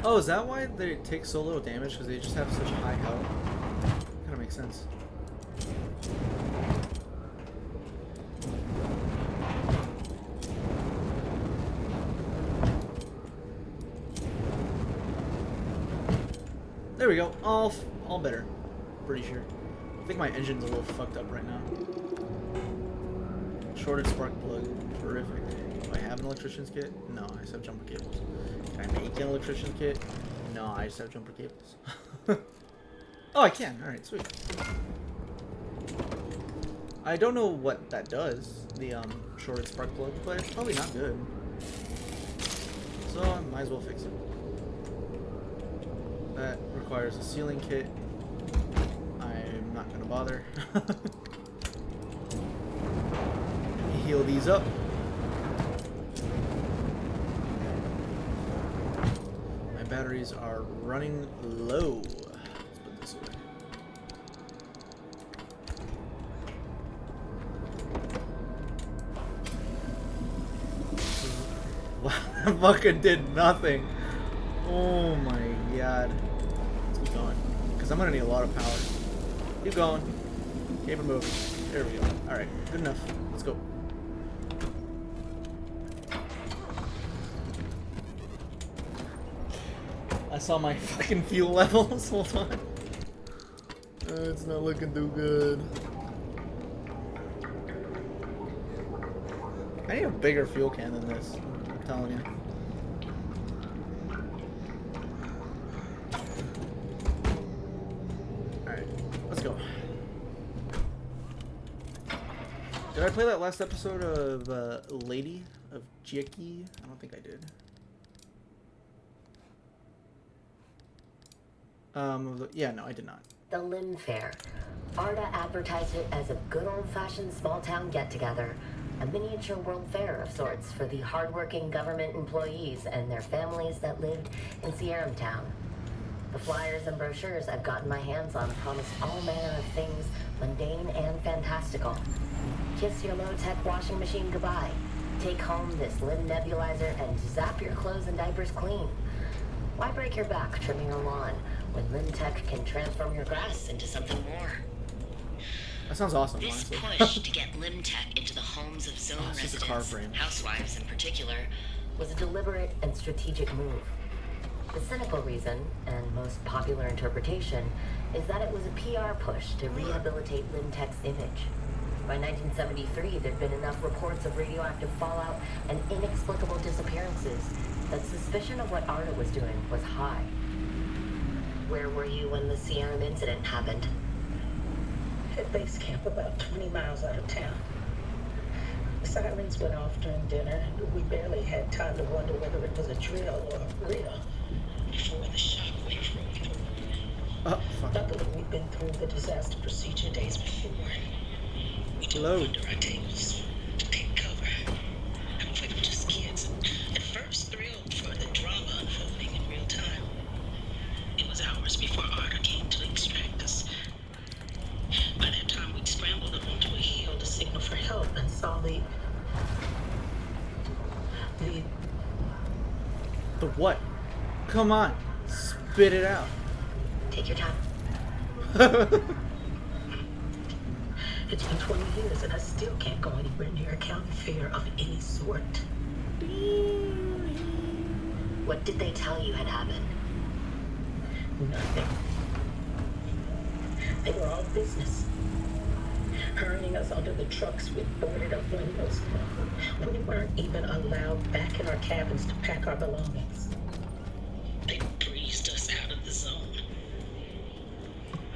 Oh, is that why they take so little damage? Because they just have such high health? Kind of makes sense. There we go. All better. Pretty sure. I think my engine's a little fucked up right now. Shorted spark plug. Terrific. Do I have an electrician's kit? No, I just have jumper cables. Can I make an electrician's kit? No, I just have jumper cables. Oh, I can. Alright, sweet. I don't know what that does, the shorted spark plug, but it's probably not good. So I might as well fix it. That requires a sealing kit. I'm not gonna bother. Heal these up. My batteries are running low. Let's put this away. Wow, that fucking did nothing. Oh my god. Let's keep going. Because I'm gonna need a lot of power. Keep going. Keep it moving. There we go. Alright, good enough. Let's go. I saw my fucking fuel levels. Hold on. It's not looking too good. I need a bigger fuel can than this. I'm telling you. Alright, let's go. Did I play that last episode of Lady of Jiki? I don't think I did. Yeah, no, I did not. The Lim Fair. Arda advertised it as a good old-fashioned small-town get-together, a miniature world fair of sorts for the hardworking government employees and their families that lived in Sierra Town. The flyers and brochures I've gotten my hands on promise all manner of things mundane and fantastical. Kiss your low-tech washing machine goodbye. Take home this Lim nebulizer and zap your clothes and diapers clean. Why break your back trimming your lawn when Limtech can transform your grass into something more? That sounds awesome, This honestly. push to get Limtech into the homes of zone Oh, it's just a car residents, frame. housewives in particular, Was a deliberate and strategic move. The cynical reason, and most popular interpretation, is that it was a PR push to rehabilitate Limtech's image. By 1973, there'd been enough reports of radioactive fallout and inexplicable disappearances that suspicion of what Arda was doing was high. Where were you when the Sierra incident happened? At base camp about 20 miles out of town. The sirens went off during dinner, and we barely had time to wonder whether it was a drill or real before the shockwave rolled through. Oh, fuck. Luckily, we'd been through the disaster procedure days before. We dove Hello. under our tables to take cover. We were just kids. At first, thrilled for the drama unfolding in real time. It was hours before Arda came to extract us. By that time, we'd scrambled up onto a hill to signal for help and saw the The what? Come on. Spit it out. Take your time. It's been 20 years and I still can't go anywhere near a county fair of any sort. What did they tell you had happened? Nothing. They were all business. Hurrying us onto the trucks with boarded up windows. We weren't even allowed back in our cabins to pack our belongings. They breezed us out of the zone.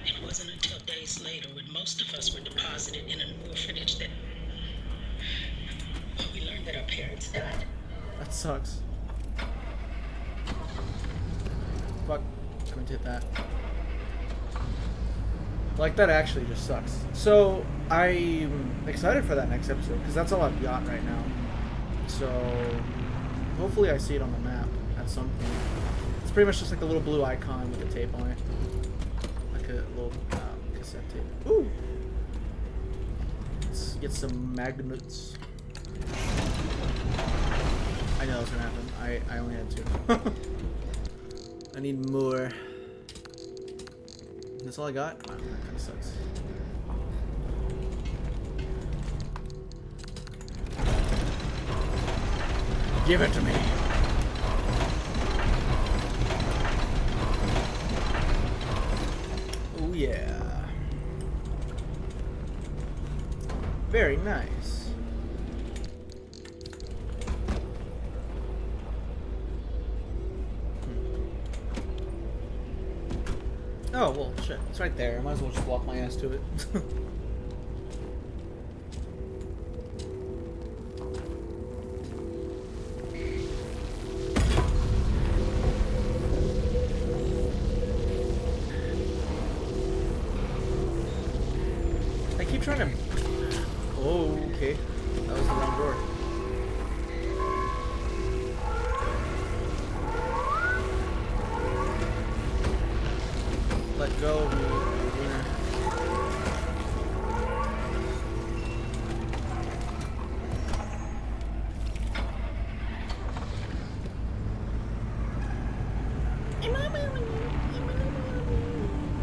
It wasn't until days later when most of us were deposited in an orphanage that we learned that our parents died. That sucks. Fuck. I meant to hit that. Like, that actually just sucks. So, I'm excited for that next episode, because that's all I've got right now. So, hopefully I see it on the map at some point. It's pretty much just like a little blue icon with a tape on it. Like a little cassette tape. Ooh! Let's get some magnets. I know that's gonna happen. I only had 2. I need more. That's all I got? Wow, that kinda sucks. Give it to me. Oh yeah. Very nice. Oh, well, shit. It's right there. I might as well just walk my ass to it. I keep trying to... Oh, okay. That was the wrong door. Let go of me, wiener.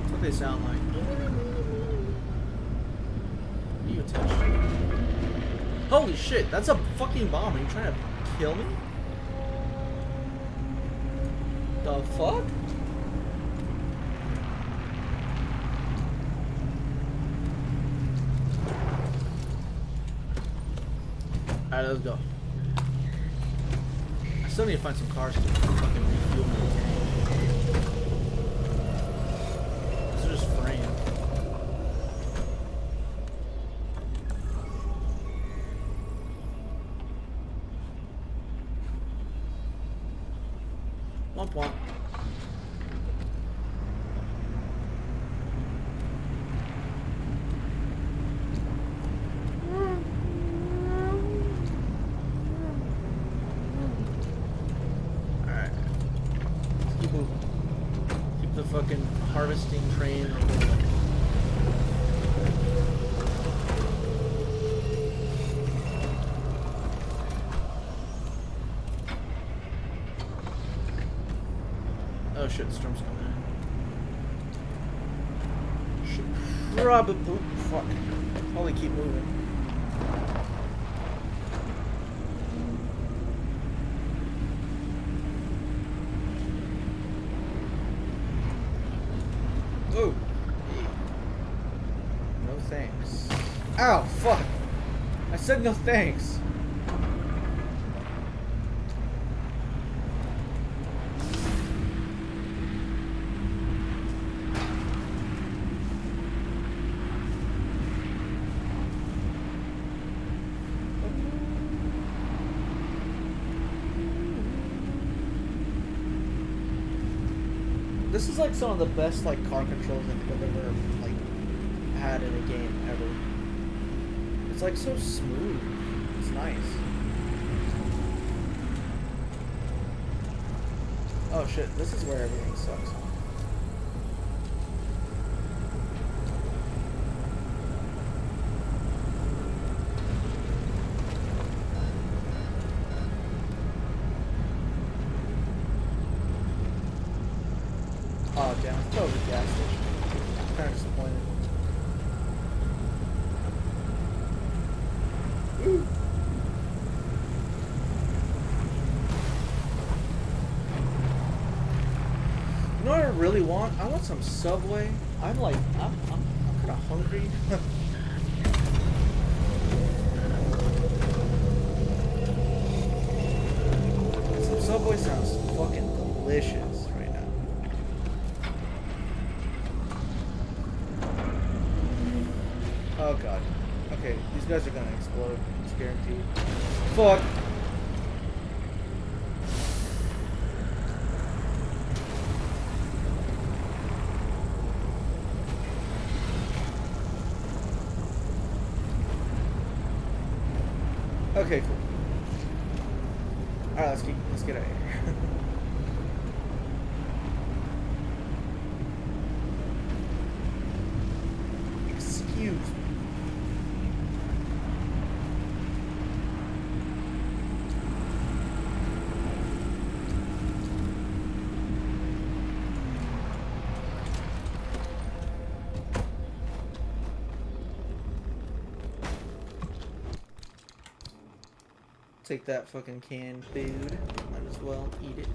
That's what they sound like. What are you attached to? Holy shit, that's a fucking bomb. Are you trying to kill me? The fuck? Alright, let's go. I still need to find some cars to fucking refuel my tank. These are just framed. Womp womp. The fucking harvesting train rolling. Oh shit, the storm's coming in. Should probably... Fuck. Probably keep moving. Oh. No thanks. Ow, fuck. I said no thanks. This is like some of the best like car controls I think I've ever like had in a game ever. It's like so smooth. It's nice. Oh shit, this is where everything sucks. Oh damn, I thought it was a gas station. I'm kind of disappointed. Ooh. You know what I really want? I want some Subway. I'm kind of hungry. Some Subway sounds fucking delicious right now. Oh god. Okay, these guys are gonna explode. It's guaranteed. Fuck. Okay, cool. Alright, let's get out of here. Excuse me. Take that fucking canned food. Might as well eat it.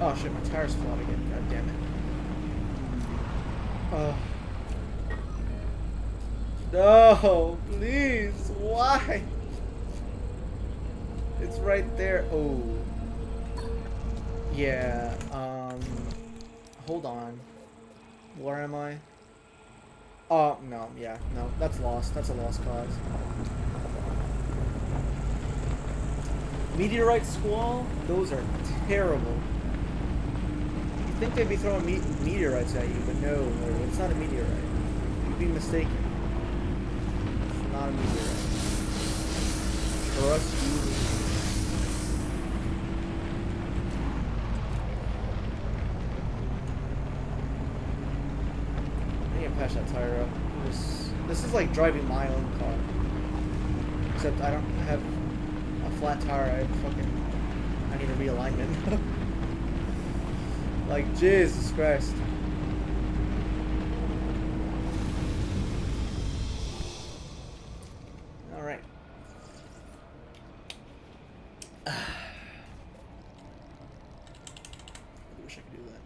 Oh shit, my tire's flat again. God damn it. No, please. Why? It's right there. Oh. Yeah, hold on. Where am I? Oh, no, yeah, no, that's lost. That's a lost cause. Meteorite squall? Those are terrible. You'd think they'd be throwing meteorites at you, but no, it's not a meteorite. You'd be mistaken. It's not a meteorite. Trust you. Patch that tire up. This is like driving my own car. Except I don't have a flat tire. I need a realignment. Like Jesus Christ. All right. I wish I could do that.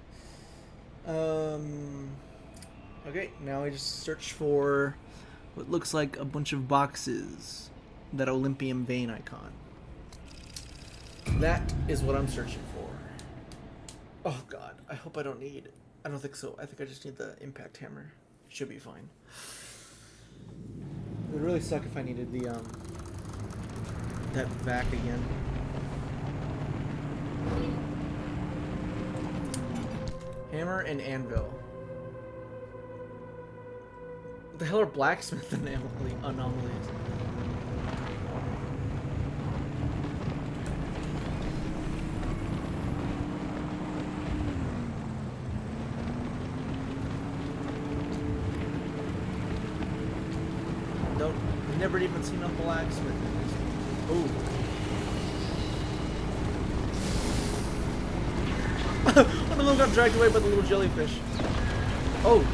Okay, now I just search for what looks like a bunch of boxes. That Olympium vein icon. That is what I'm searching for. Oh god, I hope I don't need... I don't think so. I think I just need the impact hammer. Should be fine. It would really suck if I needed the, that vac again. Hammer and anvil. What the hell are blacksmith anomalies? I've never even seen a blacksmith in this. Ooh. One of them got dragged away by the little jellyfish. Oh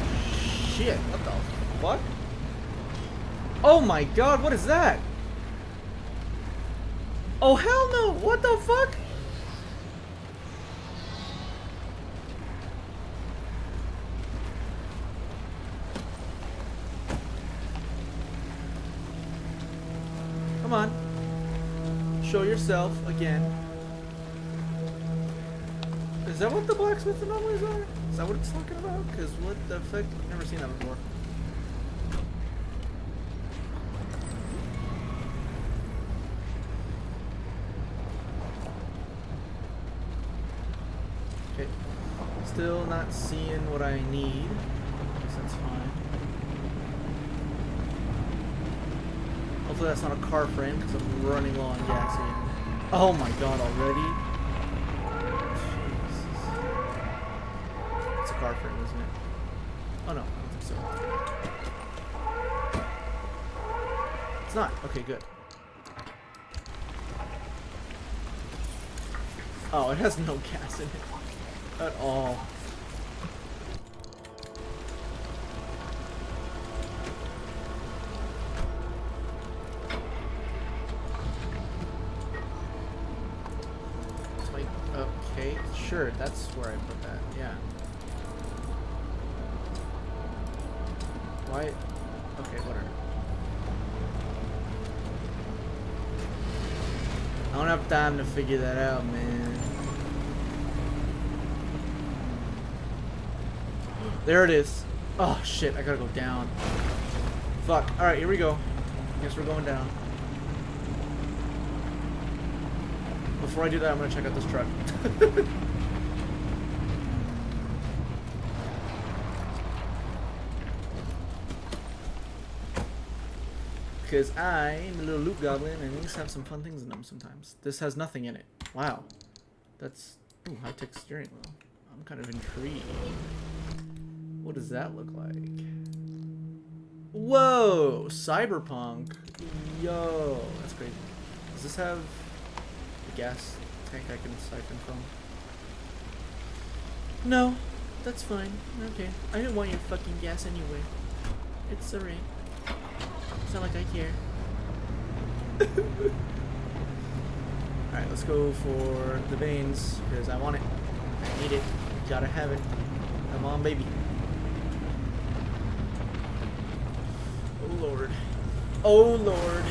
shit, what the fuck? Oh my god, what is that? Oh hell no, what the fuck? Come on. Show yourself again. Is that what the blacksmith anomalies are? Is that what it's talking about? Because what the fuck? I've never seen that before. Okay. Still not seeing what I need. I guess that's fine. Hopefully that's not a car frame because I'm running low on gas again. Oh my god, already? Jesus. It's a car frame, isn't it? Oh no, I don't think so. It's not. Okay, good. Oh, it has no gas in it. At all. Okay, sure, that's where I put that, yeah. Why? Okay, whatever. I don't have time to figure that out, man. There it is. Oh shit, I gotta go down. Fuck. Alright, here we go. Guess we're going down. Before I do that, I'm gonna check out this truck. Because I'm a little loot goblin and these have some fun things in them sometimes. This has nothing in it. Wow. That's... Ooh, high-tech steering wheel. I'm kind of intrigued. What does that look like? Whoa! Cyberpunk. Yo, that's crazy. Does this have a gas tank I can siphon from? No, that's fine. Okay. I didn't want your fucking gas anyway. It's alright. It's not like I care. Alright, let's go for the veins, because I want it. I need it. Gotta have it. Come on, baby. Oh, lord. Oh lord.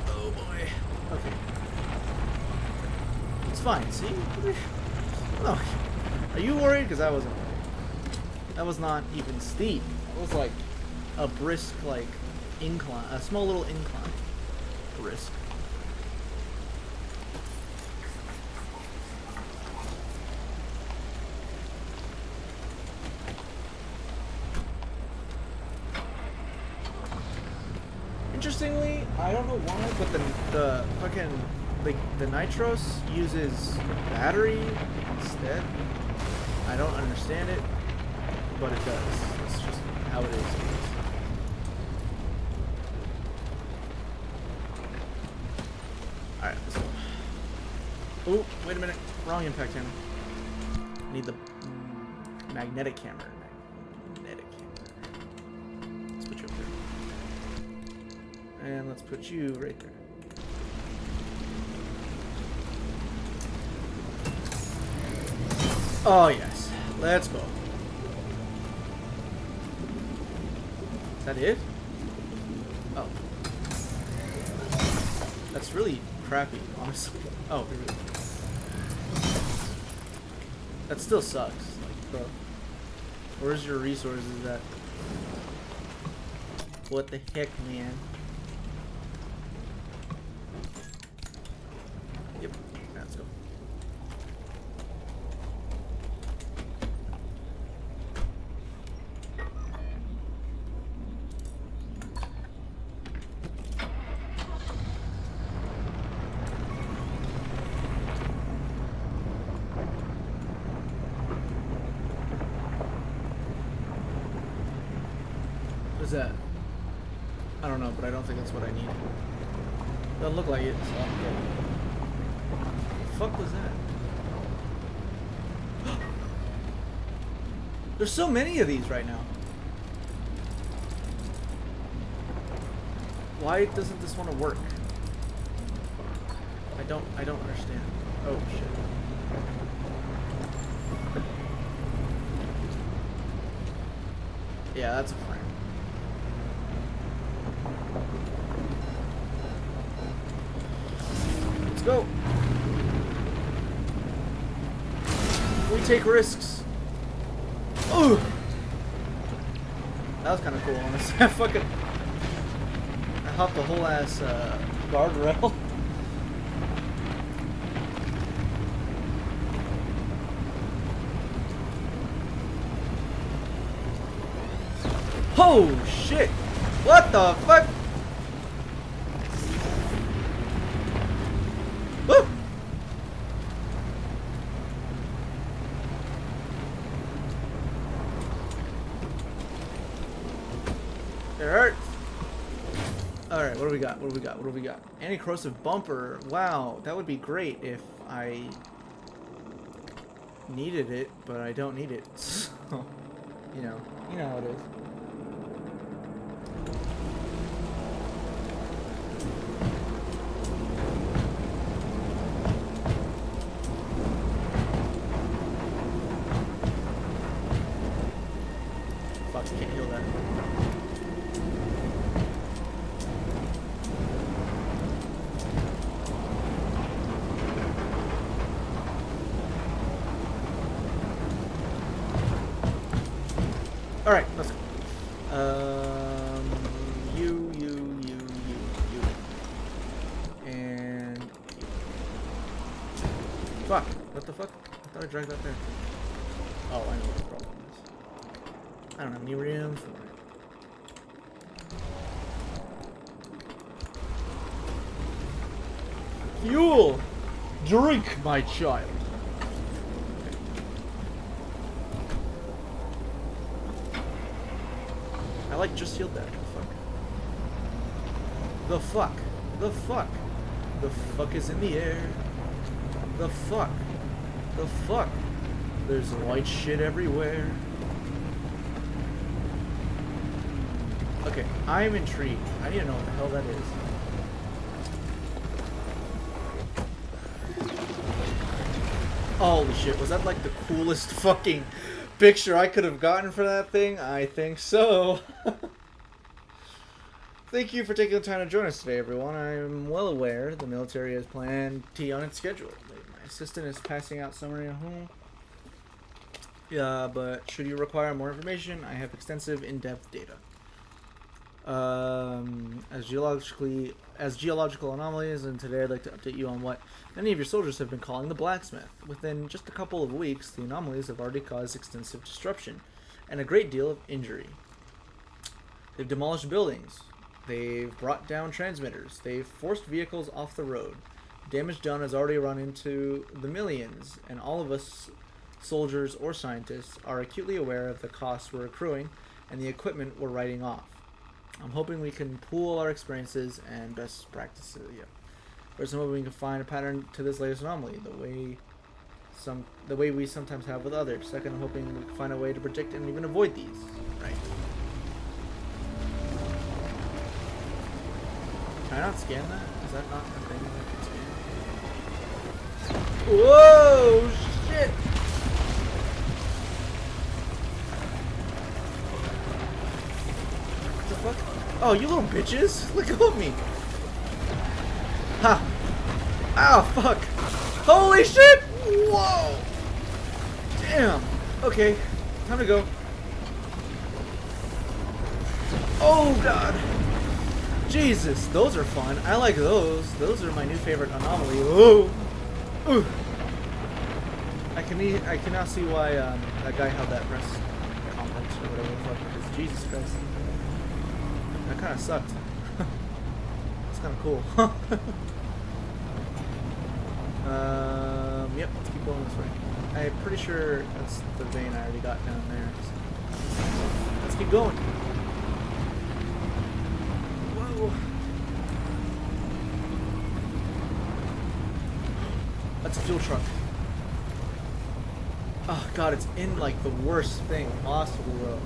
Oh boy. Okay. It's fine, see? Oh. Are you worried? Because I wasn't worried. That was not even steep. It was like a brisk, like, incline. A small little incline. Brisk. Interestingly, I don't know why, but the fucking the Nitros uses battery instead. I don't understand it, but it does. It's just how it is. Alright, let's go. Ooh, wait a minute. Wrong impact hammer. I need the magnetic hammer. Magnetic hammer. Let's put you up there. And let's put you right there. Oh, yes. Let's go. Is that it? Oh. That's really crappy, honestly. Oh, here we go. That still sucks. Like, bro. Where's your resources at? What the heck, man? Yep. Let's go. What's that? I don't know, but I don't think that's what I need. Doesn't look like it, so yeah. What the fuck was that? There's so many of these right now. Why doesn't this one work? I don't understand. Oh shit. Yeah, that's a frame. Let's go. We take risks. Ooh. That was kind of cool, honestly. I hopped the whole ass guardrail. Oh shit! What the fuck? Woo! It hurts. Alright, what do we got? What do we got? What do we got? Anti-corrosive bumper. Wow, that would be great if I needed it, but I don't need it. So, you know how it is. Fuck, can't heal that. Alright, let's go. You. And you. Fuck, what the fuck? I thought I dragged that there. Oh, I know what the problem is. I don't have any room for it. Fuel! Drink, my child! I like just healed that. The fuck? The fuck? The fuck is in the air? The fuck? The fuck? There's white shit everywhere. Okay, I'm intrigued. I need to know what the hell that is. Holy shit, was that like the coolest fucking picture I could have gotten for that thing? I think so. Thank you for taking the time to join us today, everyone. I'm well aware the military has planned T on its schedule. My assistant is passing out summary at home. Yeah, but should you require more information, I have extensive, in-depth data. As geological anomalies, and today I'd like to update you on what many of your soldiers have been calling the blacksmith. Within just a couple of weeks, the anomalies have already caused extensive disruption and a great deal of injury. They've demolished buildings. They've brought down transmitters. They've forced vehicles off the road. Damage done has already run into the millions, and all of us, soldiers or scientists, are acutely aware of the costs we're accruing and the equipment we're writing off. I'm hoping we can pool our experiences and best practices. Yeah. First, I'm hoping we can find a pattern to this latest anomaly, the way we sometimes have with others. Second, I'm hoping we can find a way to predict and even avoid these. Right. Can I not scan that? Is that not a thing that I can scan? Whoa! Shit! What the fuck? Oh, you little bitches! Look at me! Ha! Ow, fuck! Holy shit! Whoa! Damn! Okay, time to go. Oh god! Jesus, those are fun. I like those. Those are my new favorite anomaly. Oh! Ooh. I can now see why that guy held that press conference or whatever the fuck it is. Jesus Christ. That kind of sucked. It's kind of cool. Yep, let's keep going this way. I'm pretty sure that's the vein I already got down there. So let's keep going. Whoa. That's a fuel truck. Oh god, it's in like the worst thing possible, bro.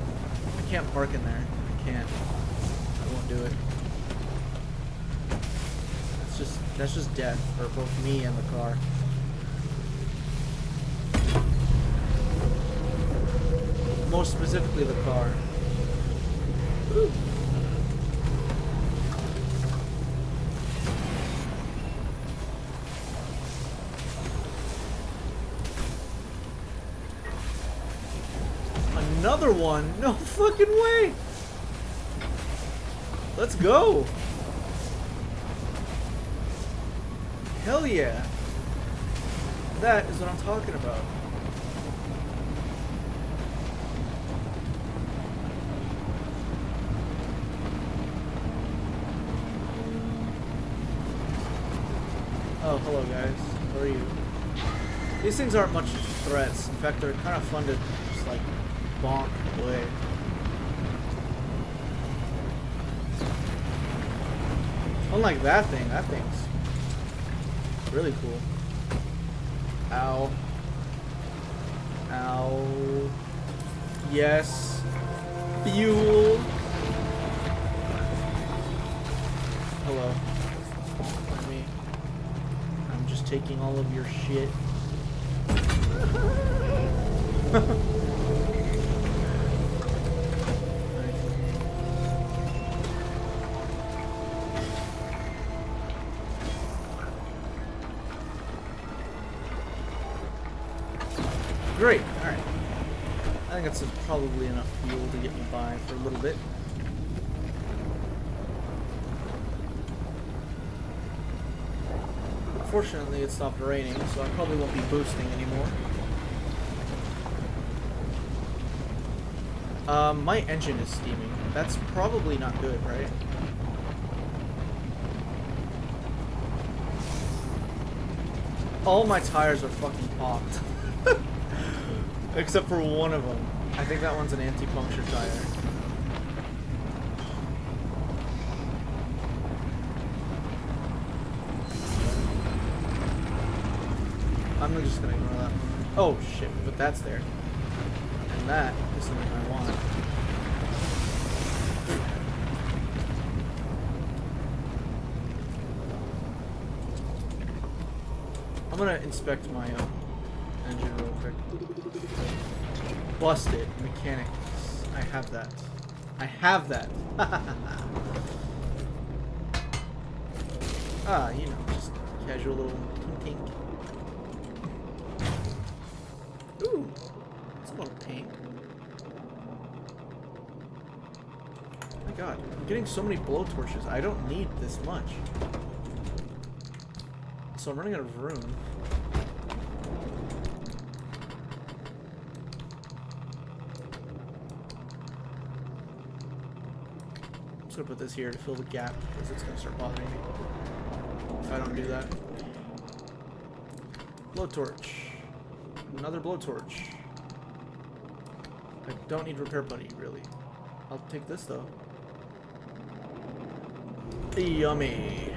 I can't park in there. I can't. I won't do it. That's just death for both me and the car. Most specifically the car. Ooh. Another one? No fucking way! Let's go! Hell yeah! That is what I'm talking about. Oh, hello guys. How are you? These things aren't much threats. In fact, they're kind of fun to just like bonk away. Unlike that thing's really cool. Ow. Ow. Yes. Fuel. Hello. Let me. I'm just taking all of your shit. Great, alright. I think that's probably enough fuel to get me by for a little bit. Fortunately, it stopped raining, so I probably won't be boosting anymore. My engine is steaming. That's probably not good, right? All my tires are fucking popped. Except for one of them. I think that one's an anti-puncture tire. I'm just gonna ignore that one. Oh shit, but that's there. And that is something I want. I'm gonna inspect my engine real quick. Busted. Mechanics. I have that. I have that. Ah, you know, just casual little tink tink. Ooh, it's a little pink. Oh my god, I'm getting so many blowtorches. I don't need this much. So I'm running out of room. I'm just gonna put this here to fill the gap because it's gonna start bothering me if I don't do that. Blowtorch. Another blowtorch. I don't need repair buddy, really. I'll take this though. Yummy.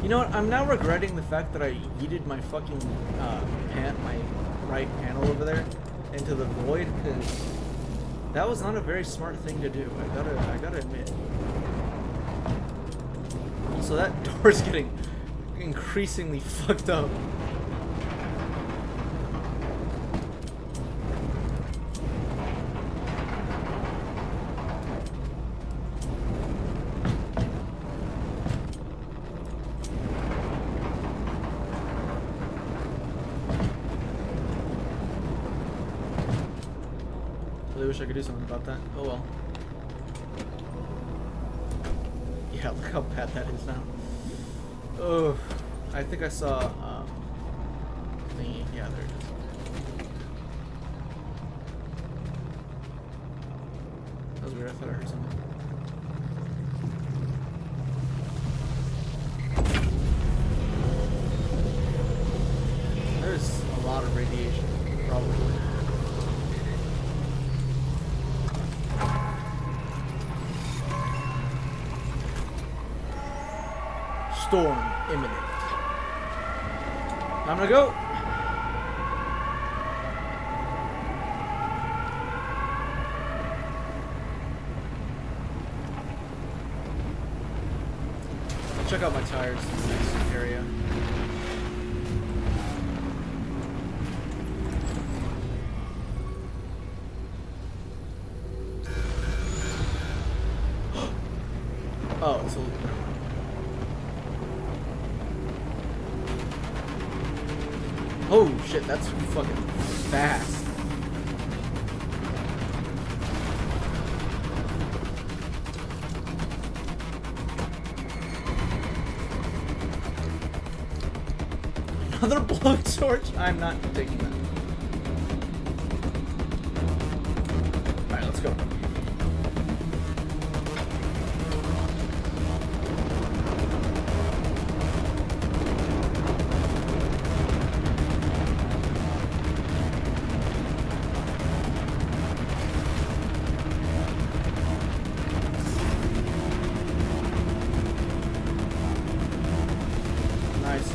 You know what? I'm now regretting the fact that I yeeted my fucking my right panel over there into the void, because that was not a very smart thing to do. I gotta admit. Also, that door's getting increasingly fucked up. I wish I could do something about that. Oh well. Yeah, look how bad that is now. Oh, I think I saw thingy. Yeah, there it is. That was weird. I thought I heard something. There's a lot of radiation, probably. Storm imminent. I'm gonna go. Check out my tires in the next area. Oh, it's a little. Oh shit, that's fucking fast. Another blowtorch? I'm not taking that. Alright, let's go.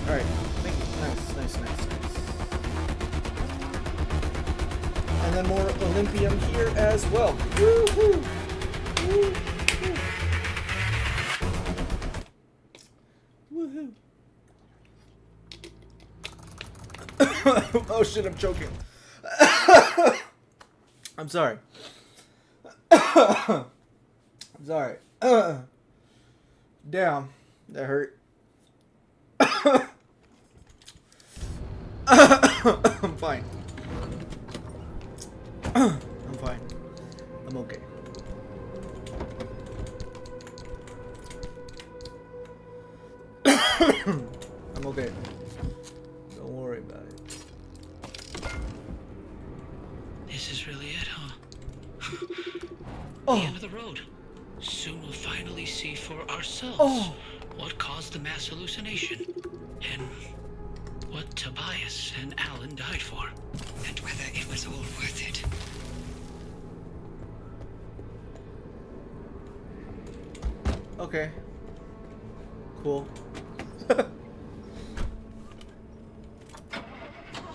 Alright, thank you. Nice. And then more Olympium here as well. Woohoo! Woohoo! Oh shit, I'm choking. I'm sorry. I'm sorry. Damn, that hurt. I'm fine. I'm fine. I'm okay. I'm okay. Don't worry about it. This is really it, huh? Oh. The end of the road. Soon we'll finally see for ourselves what caused the mass hallucination and what Tobias and Alan died for. And whether it was all worth it. Okay. Cool.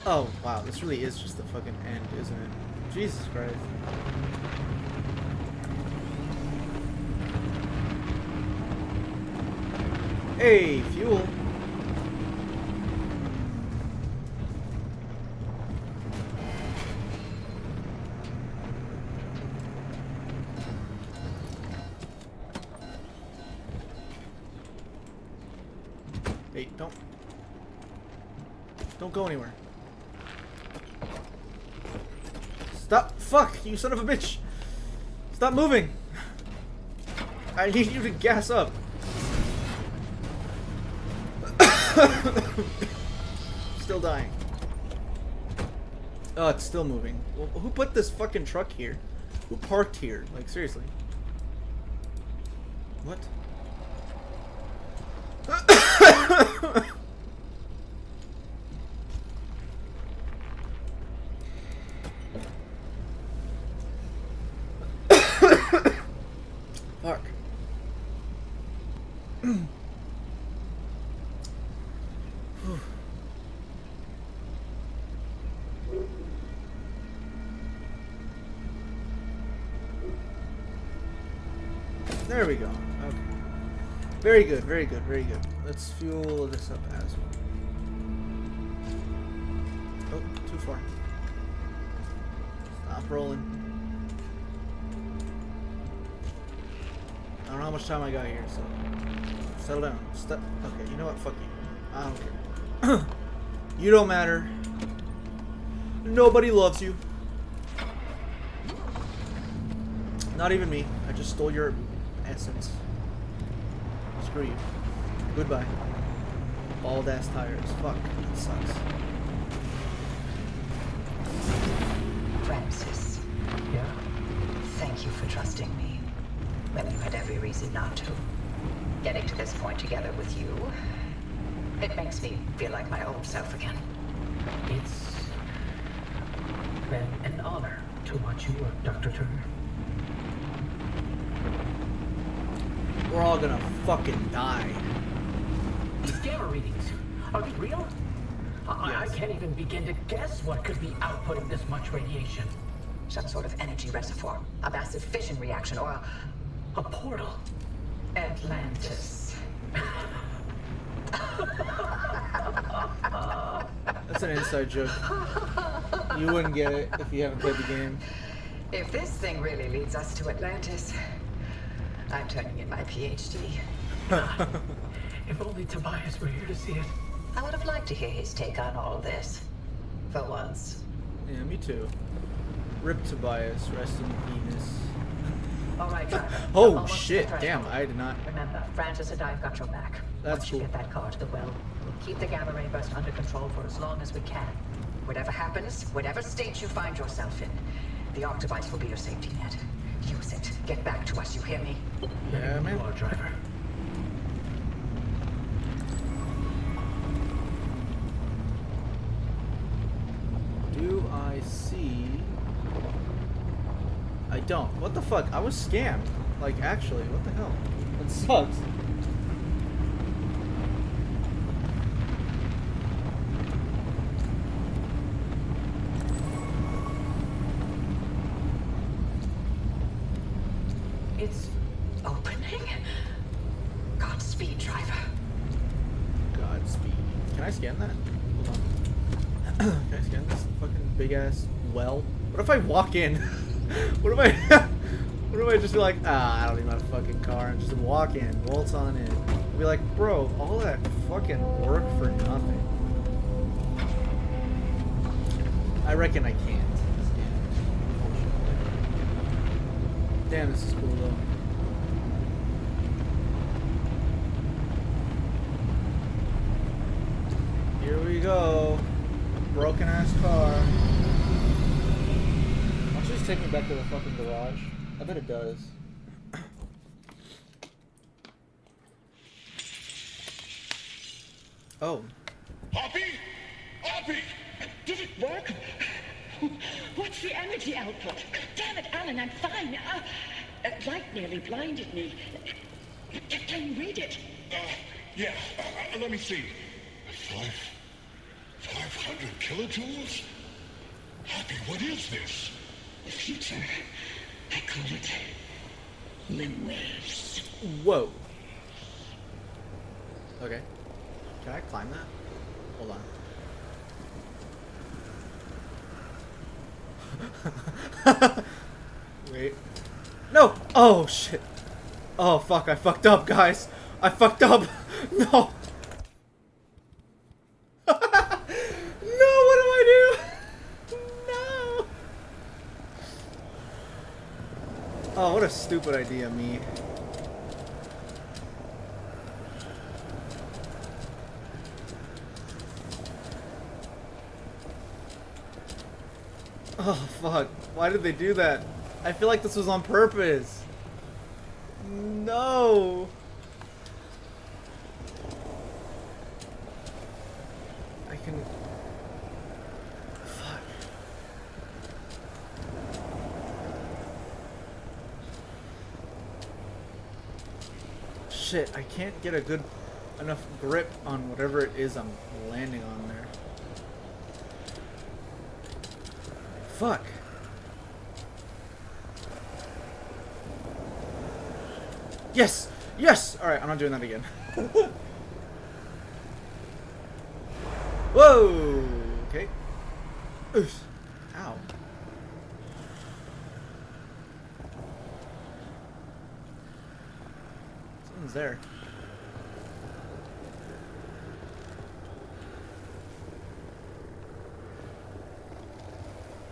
Oh, wow. This really is just the fucking end, isn't it? Jesus Christ. Hey, fuel. Don't go anywhere. Stop! Fuck! You son of a bitch! Stop moving! I need you to gas up. Still dying. Oh, it's still moving. Well, who put this fucking truck here? Who parked here? Like, seriously. What? Fuck. There we go. Okay. Very good, very good, very good. Let's fuel this up as well. Oh, too far. Stop rolling. I don't know how much time I got here, so settle down. Step. Okay, you know what? Fuck you. I don't care. You don't matter. Nobody loves you. Not even me. I just stole your essence. Screw you. Goodbye. Bald ass tires. Fuck. That sucks. Francis. Yeah? Thank you for trusting me when you had every reason not to. Getting to this point together with you, it makes me feel like my old self again. It's been an honor to watch you work, Dr. Turner. We're all gonna fucking die. These gamma readings, are they real? I Yes. can't even begin to guess what could be outputting this much radiation. Some sort of energy reservoir, a massive fission reaction, or A portal. Atlantis. That's an inside joke. You wouldn't get it if you haven't played the game. If this thing really leads us to Atlantis, I'm turning in my PhD. If only Tobias were here to see it. I would have liked to hear his take on all this. For once. Yeah, me too. Rip Tobias, rest in penis. All right, driver. Oh Almost to the shit, threshold. damn, I did not. Remember, Francis and I've got your back. That's Once cool. you get that car to the well, we'll keep the gamma ray burst under control for as long as we can. Whatever happens, whatever state you find yourself in, the Octovice will be your safety net. Use it. Get back to us, you hear me? Yeah, man. You are, driver. Do I see? I don't. What the fuck? I was scammed. Like, actually, what the hell? That sucks. It's opening? Godspeed, driver. Godspeed. Can I scan that? Hold on. Can I scan this fucking big ass well? What if I walk in? What if I what if I just be like, I don't need my fucking car and just walk in, waltz on in. I'll be like, bro, all that fucking work for nothing. I reckon I can't. Damn, this is cool though. Here we go. Broken ass car. Why don't you just take me back to the fucking garage? I bet it does. Oh. Hoppy? Hoppy! Did it work? What's the energy output? Damn it, Alan, I'm fine. Light nearly blinded me. Can you read it? Yeah, let me see. 500 kilojoules? Hoppy, what is this? The future. I call it Lim Waves. Whoa. Okay. Can I climb that? Hold on. Wait. No! Oh, shit. Oh, fuck. I fucked up, guys. I fucked up. No. what a stupid idea, me. Oh, fuck. Why did they do that? I feel like this was on purpose. No. I can... Fuck. Shit, I can't get a good enough grip on whatever it is I'm landing on there. Fuck. Yes! Yes! Alright, I'm not doing that again. Whoa! Okay. Oof. Ow. Someone's there.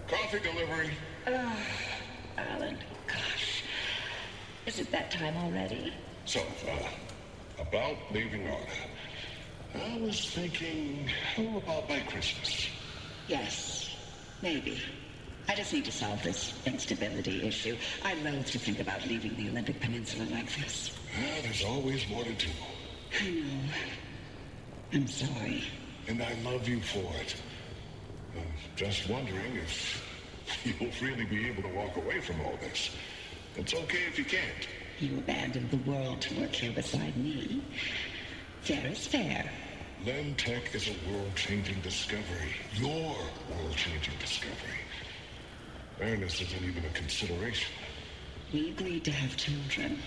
Coffee delivery. Alan, gosh. Is it that time already? So, about leaving on. I was thinking, how about by Christmas? Yes, maybe. I just need to solve this instability issue. I loathe to think about leaving the Olympic Peninsula like this. There's always more to do. I know. I'm sorry. And I love you for it. Just wondering if you'll really be able to walk away from all this. It's okay if you can't. You abandoned the world to work here beside me. Fair is fair. Lentech is a world-changing discovery. Your world-changing discovery. Fairness isn't even a consideration. We agreed to have children,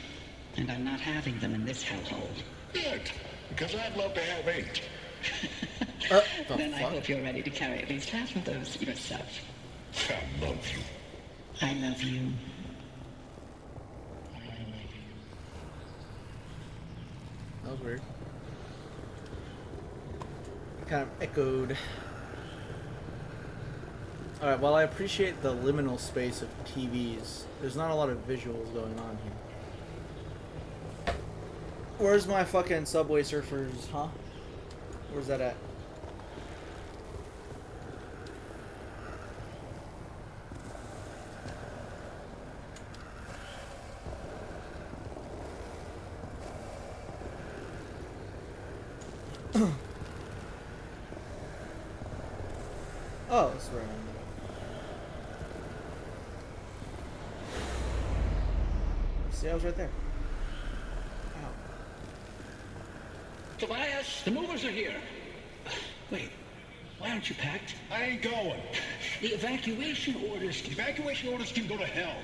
and I'm not having them in this hellhole. Good, because I'd love to have 8. Then I hope you're ready to carry at least half of those yourself. I love you. I love you. That was weird. Kind of echoed. Alright, while I appreciate the liminal space of TVs, there's not a lot of visuals going on here. Where's my fucking Subway Surfers, huh? Where's that at? Oh, that's where I'm at. See, I was right there. Ow. Tobias, the movers are here. Wait, why aren't you packed? I ain't going. The evacuation orders. Evacuation orders can go to hell.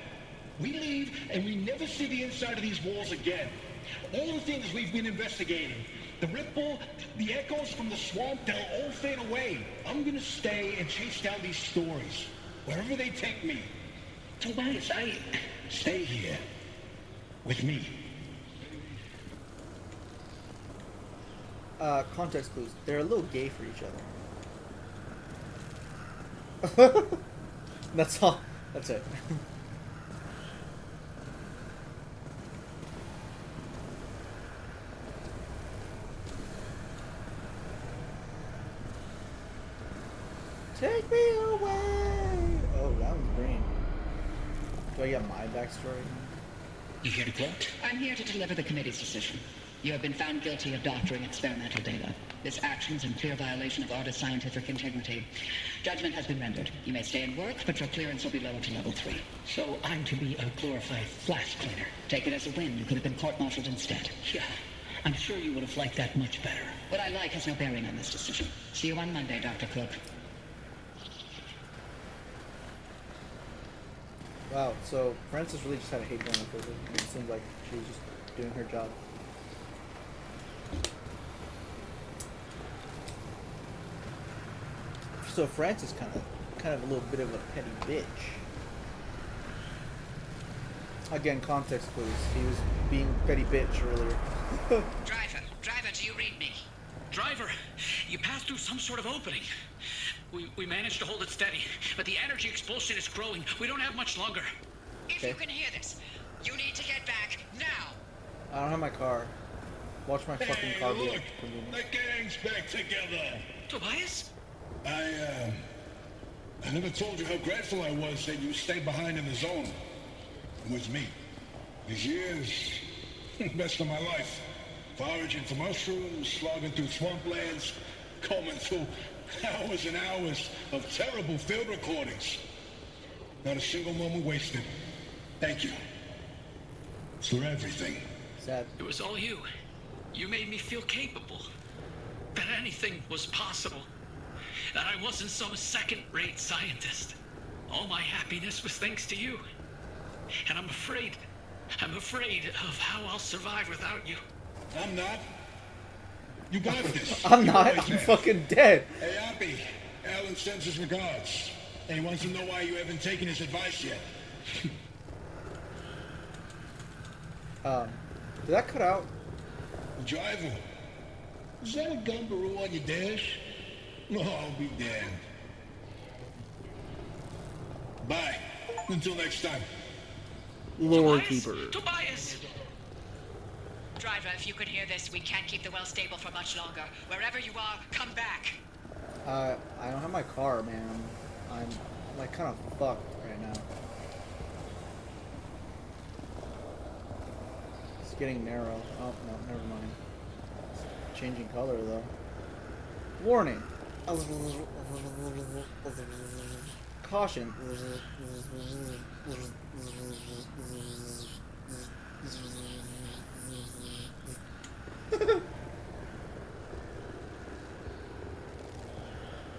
We leave and we never see the inside of these walls again. All the things we've been investigating, the ripple, the echoes from the swamp, they'll all fade away. I'm gonna stay and chase down these stories, wherever they take me. Tobias, Stay here. With me. Context clues. They're a little gay for each other. That's all. That's it. Take me away. Oh, that one's green. Do I get my backstory? you here to quote? I'm here to deliver the committee's decision. You have been found guilty of doctoring experimental data. This action is in clear violation of ARDA's scientific integrity. Judgment has been rendered. You may stay and work, but your clearance will be lowered to level 3. So I'm to be a glorified flash cleaner. Take it as a win. You could have been court-martialed instead. Yeah, I'm sure you would have liked that much better. What I like has no bearing on this decision. See you on Monday, Dr. Cook. Wow, so Francis really just had a hate going with her. I mean, it seems like she was just doing her job. So Francis kind of a little bit of a petty bitch. Again, context clues. He was being petty bitch earlier. Driver, do you read me? Driver, you passed through some sort of opening. We managed to hold it steady, but the energy expulsion is growing. We don't have much longer. If you can hear this, You need to get back now. I don't have my car. Watch my fucking car be look, convenient. the gang's back together. Tobias? I never told you how grateful I was that you stayed behind in the zone with me. These years, best of my life. Foraging for mushrooms, slogging through swamplands, combing through hours and hours of terrible field recordings. Not a single moment wasted. Thank you. For everything. Sad. It was all you. You made me feel capable. That anything was possible. That I wasn't some second-rate scientist. All my happiness was thanks to you. And I'm afraid of how I'll survive without you. I'm not. You got this. I'm You not. always I'm have. fucking dead. Hey, Abby. Alan sends his regards. And he wants to know why you haven't taken his advice yet. Did that cut out? Driver, is that a gumbaroo on your dash? No, I'll be damned. Bye. Until next time. Lore Tobias? Keeper. Tobias! Driver, if you could hear this, we can't keep the well stable for much longer. Wherever you are, come back. I don't have my car, man. I'm like kind of fucked right now. It's getting narrow. Oh, no, never mind. It's changing color, though. Warning. Caution.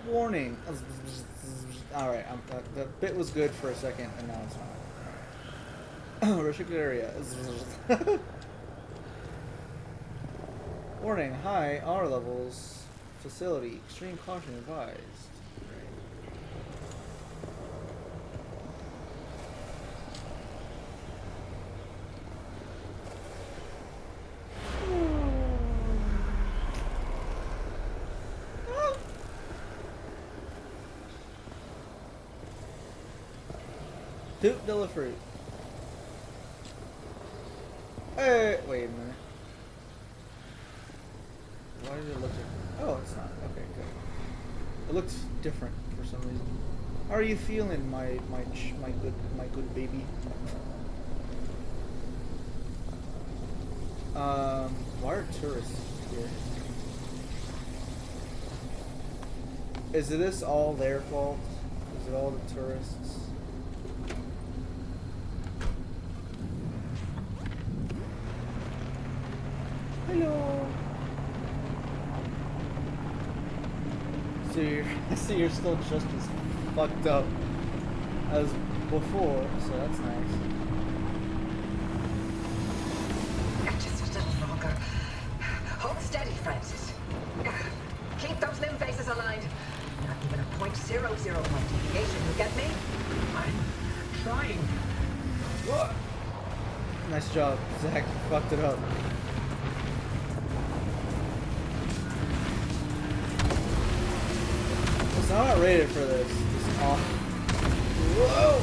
Warning. Alright, the bit was good for a second, and now it's not. Restricted area. Warning, high R levels. Facility. Extreme caution advised. Duke de la Fruit. Hey, wait a minute. Why did it look different? Oh, it's not. Okay, good. It looks different for some reason. How are you feeling, my good baby? Why are tourists here? Is this all their fault? Is it all the tourists? Hello. So you're still just as fucked up as before, so that's nice. Just a little longer. Hold steady, Francis. Keep those limb faces aligned. Not even a 0.00 point deviation, you get me? I'm trying. What? Nice job, Zach. You fucked it up. So I'm not rated for this. This is awful. Whoa!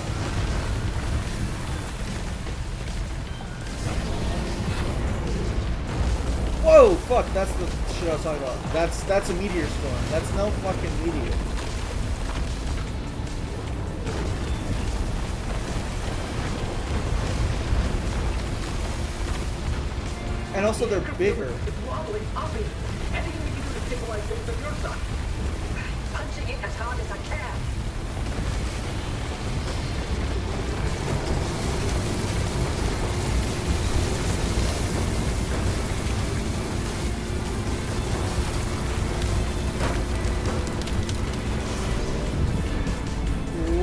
Whoa! Fuck! That's the shit I was talking about. That's a meteor storm. That's no fucking meteor. And also they're bigger. It's wobbling, upping. Anything we can do to stabilize things on your side. Punching it as hard as I can.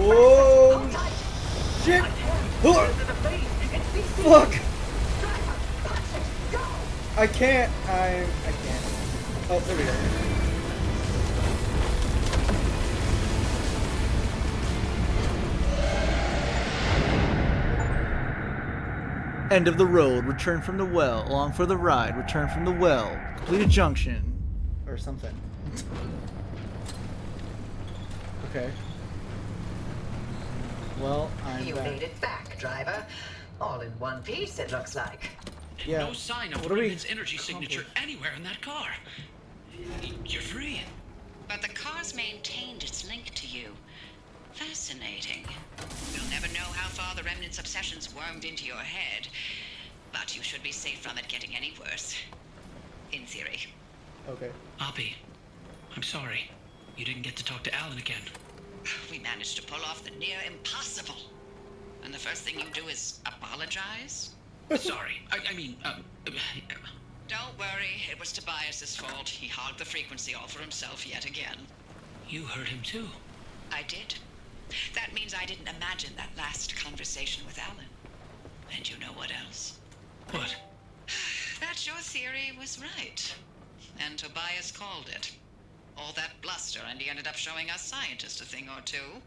Whoa! Hold tight. Shit! To the face. It's the Fuck! Driver, punch it. Go. I can't. I can't. Oh, there we go. End of the road. Return from the well. Along for the ride. Return from the well. Complete a junction. Or something. Okay. Well, I'm You back. made it back, driver. All in one piece, it looks like. Yeah. No sign of What are we Remnant's energy signature accomplish? anywhere in that car. You're free. But the car's maintained its link to you. Fascinating. You'll never know how far the Remnant's obsessions wormed into your head. But you should be safe from it getting any worse. In theory. Okay. Oppie, I'm sorry. You didn't get to talk to Alan again. We managed to pull off the near impossible. And the first thing you do is apologize? Sorry. I mean, Don't worry, it was Tobias's fault. He hogged the frequency all for himself yet again. you heard him too. I did. That means I didn't imagine that last conversation with Alan. And you know what else? What? That your theory was right. And Tobias called it. All that bluster, and he ended up showing us scientists a thing or two.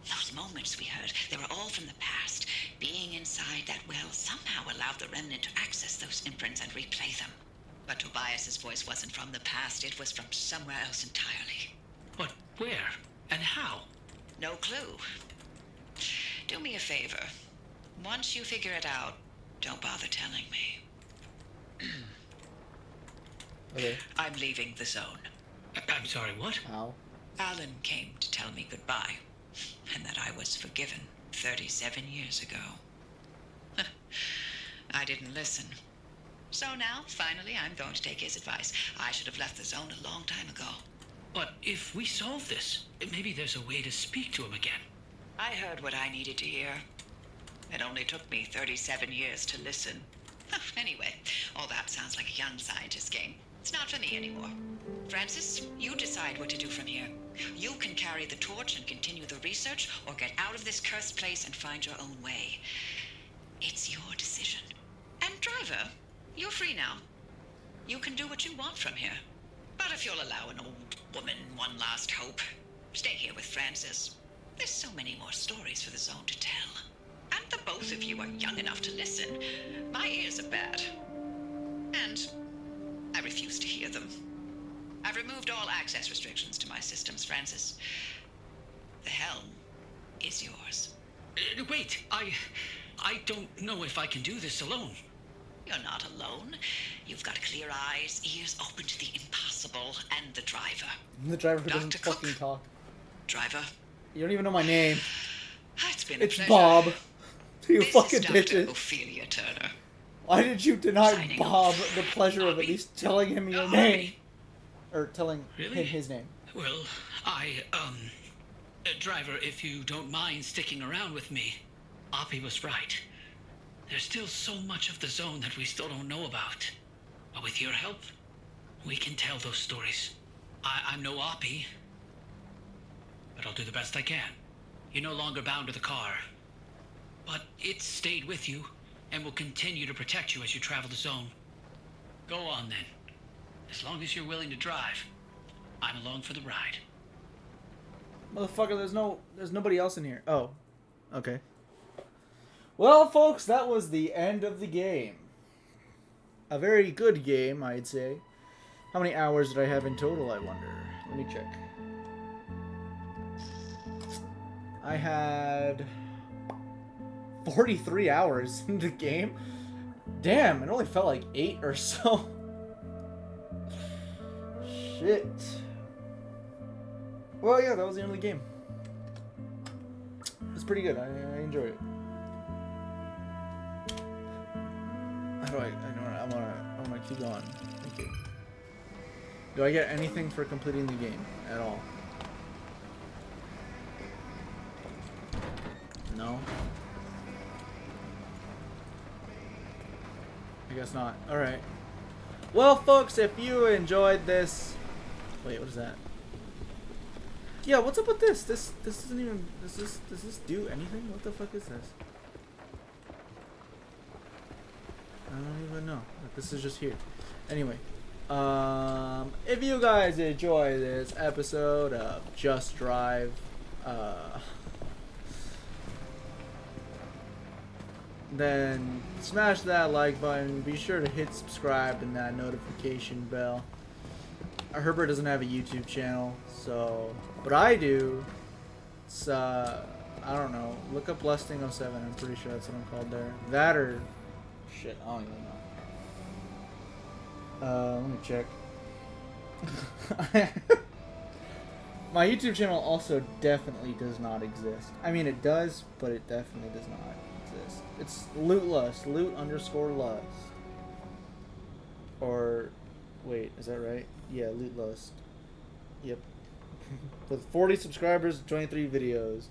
Those moments we heard, they were all from the past. Being inside that well somehow allowed the Remnant to access those imprints and replay them. But Tobias's voice wasn't from the past, it was from somewhere else entirely. What? Where? And how? No clue. Do me a favor. Once you figure it out, don't bother telling me. Okay. I'm leaving the zone. I'm sorry, what? Ow. Alan came to tell me goodbye, and that I was forgiven 37 years ago. I didn't listen. So now, finally, I'm going to take his advice. I should have left the zone a long time ago. But if we solve this, maybe there's a way to speak to him again. I heard what I needed to hear. It only took me 37 years to listen. Anyway, all that sounds like a young scientist game. It's not for me anymore. Francis, you decide what to do from here. You can carry the torch and continue the research, or get out of this cursed place and find your own way. It's your decision. And Driver, you're free now. You can do what you want from here. But if you'll allow an old woman one last hope, stay here with Francis. There's so many more stories for the zone to tell. And the both of you are young enough to listen. My ears are bad. And I refuse to hear them. I've removed all access restrictions to my systems, Francis. The helm is yours. Wait, I don't know if I can do this alone. You're not alone. You've got clear eyes, ears open to the impossible, and the driver. The driver who doesn't Dr. Cook. fucking talk. Driver, You don't even know my name. it's been a It's pleasure. Bob. You This fucking is Dr. bitches. Ophelia Turner. Why did you deny Signing Bob off. the pleasure of at Bobby. least telling him your Bobby. name? Or telling Really? him his name. Well, Driver, if you don't mind sticking around with me, Oppie was right. There's still so much of the zone that we still don't know about. But with your help, we can tell those stories. I'm no Oppie, but I'll do the best I can. You're no longer bound to the car, but it stayed with you and will continue to protect you as you travel the zone. Go on then. As long as you're willing to drive, I'm along for the ride. Motherfucker, there's nobody else in here. Oh. Okay. Well, folks, that was the end of the game. A very good game, I'd say. How many hours did I have in total, I wonder? Let me check. I had 43 hours in the game. Damn, it only felt like 8 or so. Shit. Well, yeah, that was the only game. It's pretty good. I enjoyed it. How do I wanna keep going. Thank you. Do I get anything for completing the game at all? No. I guess not. Alright. Well, folks, if you enjoyed this... Wait, what is that? Yeah, what's up with this? This doesn't even... Does this do anything? What the fuck is this? I don't even know. This is just here. Anyway. If you guys enjoy this episode of Just Drive, then smash that like button. Be sure to hit subscribe and that notification bell. Herbert doesn't have a YouTube channel, so but I do. So I don't know. Look up Lusting07. I'm pretty sure that's what I'm called there. That or shit. I don't even know. Let me check. My YouTube channel also definitely does not exist. I mean, it does, but it definitely does not exist. It's Loot Lust. Loot_Lust. Or, wait, is that right? Yeah, Loot Lust. Yep. With 40 subscribers, 23 videos.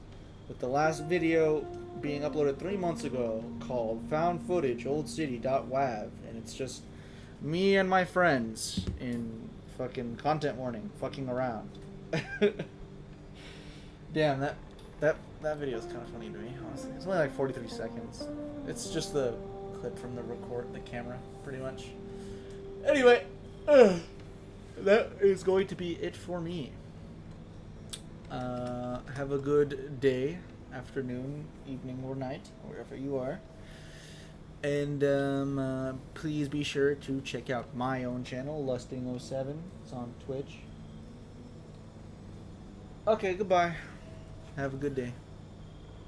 With the last video being uploaded 3 months ago called Found Footage Old City.wav. And it's just me and my friends in fucking content warning, fucking around. Damn, that video is kind of funny to me, honestly. It's only like 43 seconds. It's just the clip from the camera, pretty much. Anyway, that is going to be it for me. Have a good day, afternoon, evening, or night, wherever you are. And please be sure to check out my own channel, Lusting07. It's on Twitch. Okay, goodbye. Have a good day.